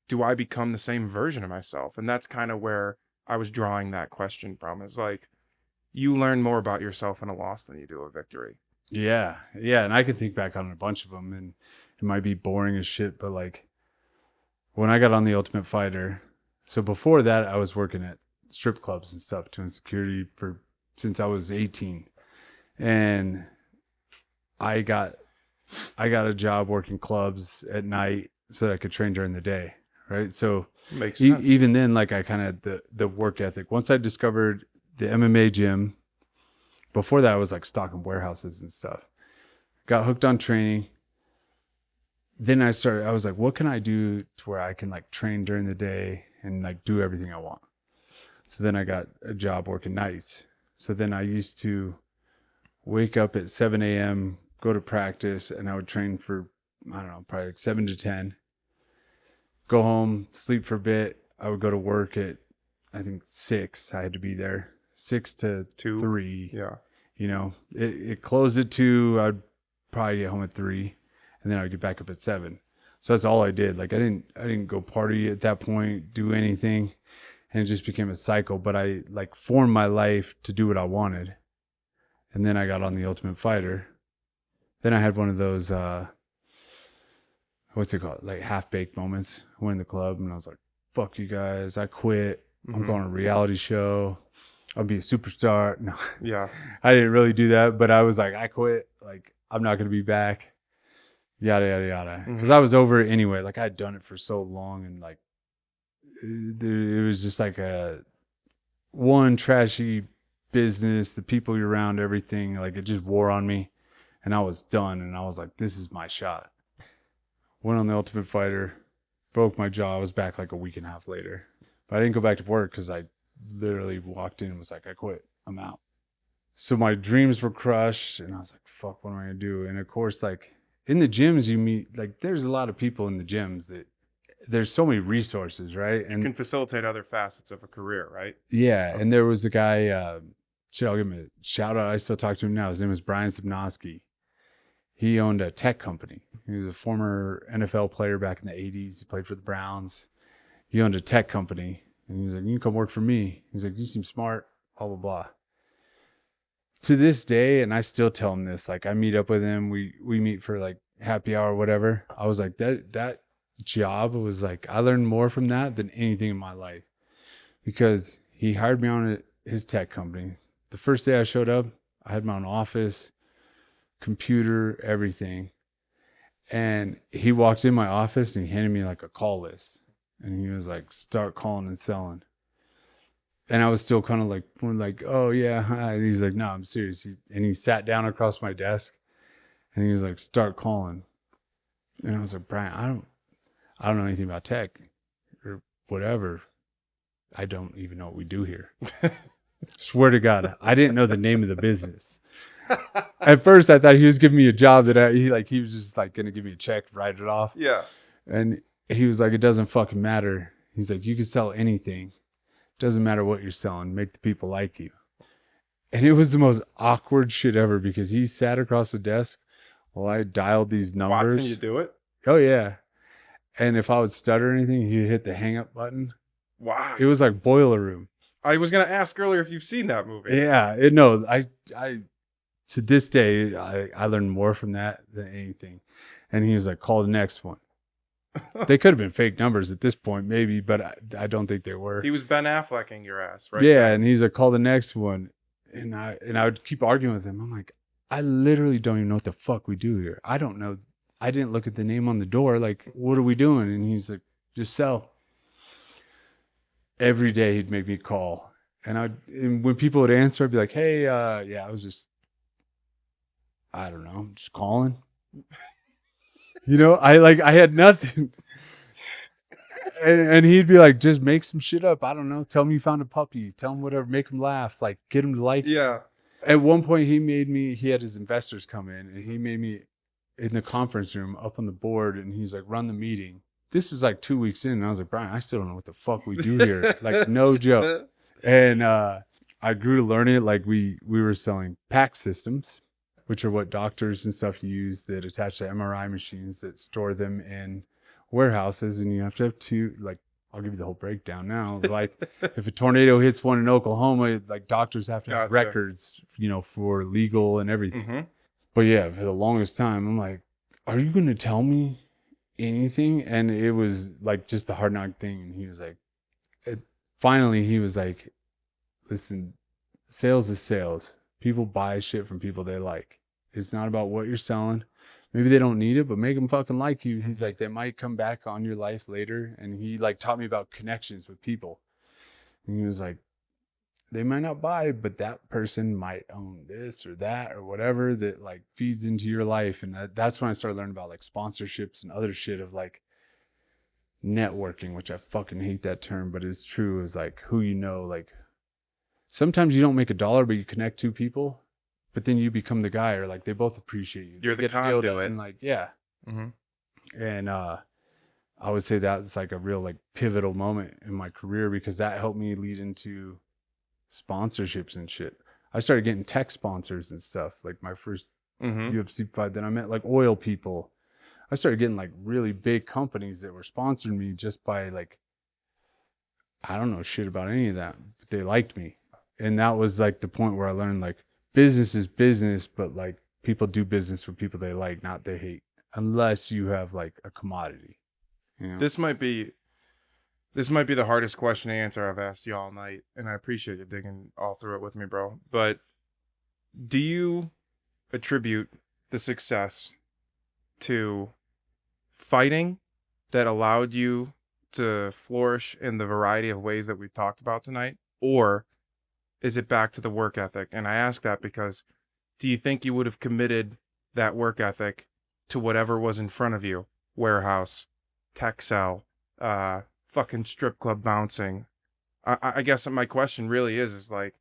Speaker 2: do I become the same version of myself? And that's kind of where I was drawing that question from, is like, you learn more about yourself in a loss than you do a victory.
Speaker 1: Yeah. Yeah. And I can think back on a bunch of them, and it might be boring as shit, but like when I got on the Ultimate Fighter, so before that I was working at strip clubs and stuff, doing security since I was 18. And I got a job working clubs at night so that I could train during the day. Right. So
Speaker 2: Makes sense.
Speaker 1: Even then, like I kind of the work ethic, once I discovered the MMA gym, before that I was like stocking warehouses and stuff, got hooked on training. Then I was like, what can I do to where I can like train during the day and like do everything I want? So then I got a job working nights. So then I used to wake up at 7 a.m., go to practice, and I would train for, I don't know, probably like 7 to 10. Go home, sleep for a bit. I would go to work at, I think 6. I had to be there 6 to
Speaker 2: 2.
Speaker 1: 3.
Speaker 2: Yeah.
Speaker 1: You know, it closed at 2. I'd probably get home at 3, and then I'd get back up at 7. So that's all I did. Like I didn't go party at that point, do anything, and it just became a cycle. But I like formed my life to do what I wanted, and then I got on the Ultimate Fighter. Then I had one of those. What's it called? Like half-baked moments. I went in the club and I was like, fuck you guys. I quit. I'm going on a reality show. I'll be a superstar. No.
Speaker 2: Yeah.
Speaker 1: I didn't really do that, but I was like, I quit. Like, I'm not going to be back. Yada, yada, yada. Because I was over it anyway. Like, I had done it for so long, and like, it was just like one trashy business. The people you're around, everything, like it just wore on me. And I was done. And I was like, this is my shot. Went on the Ultimate Fighter, broke my jaw. I was back like a week and a half later. But I didn't go back to work because I literally walked in and was like, I quit. I'm out. So my dreams were crushed, and I was like, fuck, what am I going to do? And of course, like in the gyms, you meet, like there's a lot of people in the gyms that there's so many resources, right? And
Speaker 2: you can facilitate other facets of a career, right?
Speaker 1: Yeah. And there was a guy, I'll give him a shout out. I still talk to him now. His name is Brian Camozzi. He owned a tech company. He was a former NFL player back in the 80s. He played for the Browns. He owned a tech company. And he was like, you can come work for me. He's like, you seem smart, blah, blah, blah. To this day, and I still tell him this, like I meet up with him. We meet for like happy hour or whatever. I was like, that job was like, I learned more from that than anything in my life. Because he hired me on his tech company. The first day I showed up, I had my own office, computer, everything. And he walked in my office and he handed me like a call list. And he was like, start calling and selling. And I was still kind of like, oh yeah. Hi. And he's like, no, I'm serious. And he sat down across my desk and he was like, start calling. And I was like, Brian, I don't know anything about tech or whatever. I don't even know what we do here. Swear to God, I didn't know the name of the business. At first, I thought he was giving me a job that he was just like going to give me a check, write it off.
Speaker 2: Yeah.
Speaker 1: And he was like, it doesn't fucking matter. He's like, you can sell anything. Doesn't matter what you're selling. Make the people like you. And it was the most awkward shit ever because he sat across the desk while I dialed these numbers.
Speaker 2: Watching you do it?
Speaker 1: Oh, yeah. And if I would stutter or anything, he'd hit the hang up button.
Speaker 2: Wow.
Speaker 1: It was like Boiler Room.
Speaker 2: I was going to ask earlier if you've seen that movie.
Speaker 1: Yeah. to this day, I learned more from that than anything. And he was like, call the next one. They could have been fake numbers at this point, maybe, but I don't think they were.
Speaker 2: He was Ben Afflecking your ass, right?
Speaker 1: Yeah, and he's like, call the next one. And I would keep arguing with him. I'm like, I literally don't even know what the fuck we do here. I don't know. I didn't look at the name on the door. Like, what are we doing? And he's like, just sell. Every day he'd make me call. And when people would answer, I'd be like, hey, yeah, I was just, I don't know, just calling. You know, I had nothing. And he'd be like, just make some shit up. I don't know. Tell him you found a puppy. Tell him whatever. Make him laugh. Like, get him to like you.
Speaker 2: Yeah.
Speaker 1: At one point, he had his investors come in, and he made me in the conference room up on the board, and he's like, run the meeting. This was like 2 weeks in, and I was like, Brian, I still don't know what the fuck we do here. Like, no joke. And I grew to learn it. Like, we were selling PAC systems, which are what doctors and stuff use that attach to MRI machines that store them in warehouses. And you have to have two, like, I'll give you the whole breakdown now. Like, if a tornado hits one in Oklahoma, like, doctors have to have records, you know, for legal and everything. Mm-hmm. But yeah, for the longest time, I'm like, are you going to tell me anything? And it was like just the hard knock thing. And he was like, finally, he was like, listen, sales is sales. People buy shit from people they like. It's not about what you're selling. Maybe they don't need it, but make them fucking like you. He's like, they might come back on your life later. And he like taught me about connections with people. And he was like, they might not buy, but that person might own this or that or whatever that like feeds into your life. And that's when I started learning about like sponsorships and other shit of like networking, which I fucking hate that term, but it's true. Is like who you know, like sometimes you don't make $1, but you connect two people. But then you become the guy, or like they both appreciate you.
Speaker 2: You're the conduit.
Speaker 1: And like, yeah. Mm-hmm. And I would say that's like a real like pivotal moment in my career because that helped me lead into sponsorships and shit. I started getting tech sponsors and stuff. Like my first UFC fight that I met, like oil people. I started getting like really big companies that were sponsoring me just by like, I don't know shit about any of that, but they liked me. And that was like the point where I learned like, business is business, but like people do business with people they like, not they hate, unless you have like a commodity. You know?
Speaker 2: This might be the hardest question to answer I've asked you all night, and I appreciate you digging all through it with me, bro. But do you attribute the success to fighting that allowed you to flourish in the variety of ways that we've talked about tonight, or is it back to the work ethic? And I ask that because do you think you would have committed that work ethic to whatever was in front of you? Warehouse, tech cell, fucking strip club bouncing. I guess my question really is like,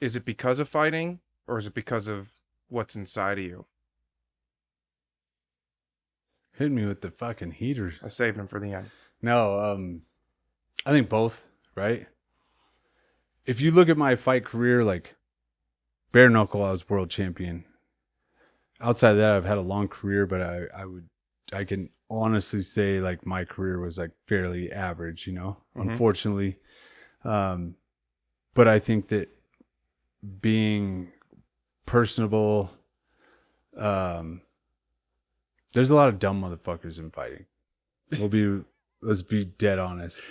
Speaker 2: is it because of fighting or is it because of what's inside of you?
Speaker 1: Hit me with the fucking heaters.
Speaker 2: I saved them for the end.
Speaker 1: No, I think both, right? If you look at my fight career, like bare knuckle, I was world champion. Outside of that, I've had a long career, but I can honestly say like my career was like fairly average, you know, unfortunately. But I think that being personable, there's a lot of dumb motherfuckers in fighting. Let's be dead honest.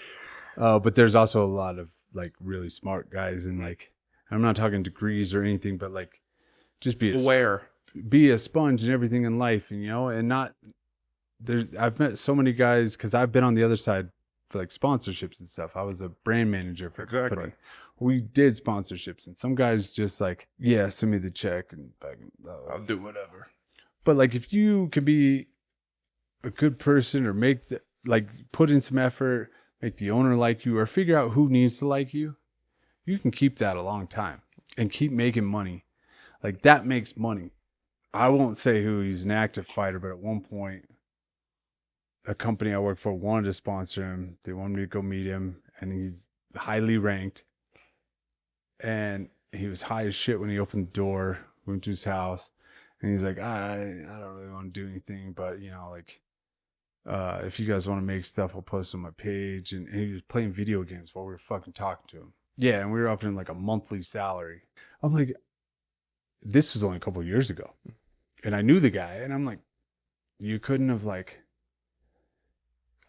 Speaker 1: But there's also a lot of like really smart guys, and like I'm not talking degrees or anything, but like just be a sponge and everything in life, and you know, and not there. I've met so many guys because I've been on the other side for like sponsorships and stuff. I was a brand manager for company. We did sponsorships, and some guys just like, yeah, send me the check and
Speaker 2: I'll do whatever.
Speaker 1: But like if you could be a good person or put in some effort, make the owner like you, or figure out who needs to like you, you can keep that a long time and keep making money. Like that makes money. I won't say who he's an active fighter, but at one point, a company I worked for wanted to sponsor him. They wanted me to go meet him, and he's highly ranked. And he was high as shit when he opened the door, went to his house, and he's like, I don't really want to do anything, but you know, like, if you guys want to make stuff, I'll post on my page. And he was playing video games while we were fucking talking to him. Yeah, and we were up in like a monthly salary. I'm like, this was only a couple of years ago, and I knew the guy, and I'm like, you couldn't have like,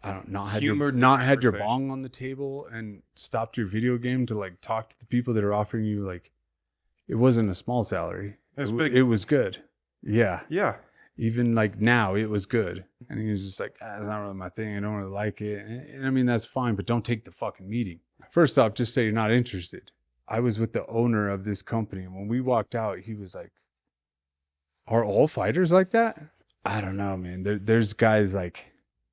Speaker 1: I don't not had your bong on the table and stopped your video game to like talk to the people that are offering you like, it wasn't a small salary. It was good. Yeah.
Speaker 2: Yeah.
Speaker 1: Even like now, it was good. And he was just like, it's not really my thing. I don't really like it. And I mean, that's fine, but don't take the fucking meeting. First off, just say you're not interested. I was with the owner of this company, and when we walked out, he was like, are all fighters like that? I don't know, man. There's guys like,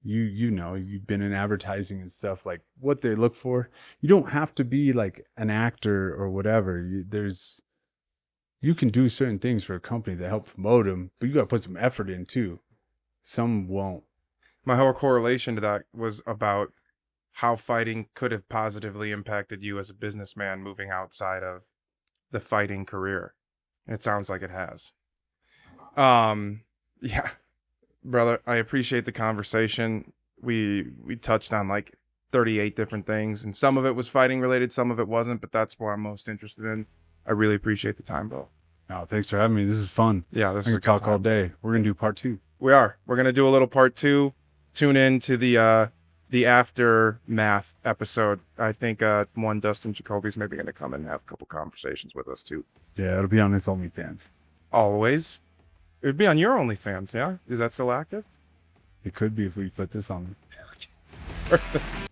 Speaker 1: you know, you've been in advertising and stuff, like what they look for. You don't have to be like an actor or whatever. You can do certain things for a company that help promote them, but you got to put some effort in too. Some won't.
Speaker 2: My whole correlation to that was about how fighting could have positively impacted you as a businessman moving outside of the fighting career. It sounds like it has. Yeah, brother, I appreciate the conversation. We touched on like 38 different things, and some of it was fighting related, some of it wasn't, but that's what I'm most interested in. I really appreciate the time, Bo.
Speaker 1: Oh, thanks for having me. This is fun.
Speaker 2: Yeah, this is
Speaker 1: I can talk all day. We're going to do part 2.
Speaker 2: We're going to do a little part 2. Tune in to the aftermath episode. I think one Dustin Jacoby's maybe going to come and have a couple conversations with us too.
Speaker 1: Yeah, it'll be on his OnlyFans.
Speaker 2: Always. It would be on your OnlyFans, yeah? Is that still active?
Speaker 1: It could be if we put this on.
Speaker 2: Perfect.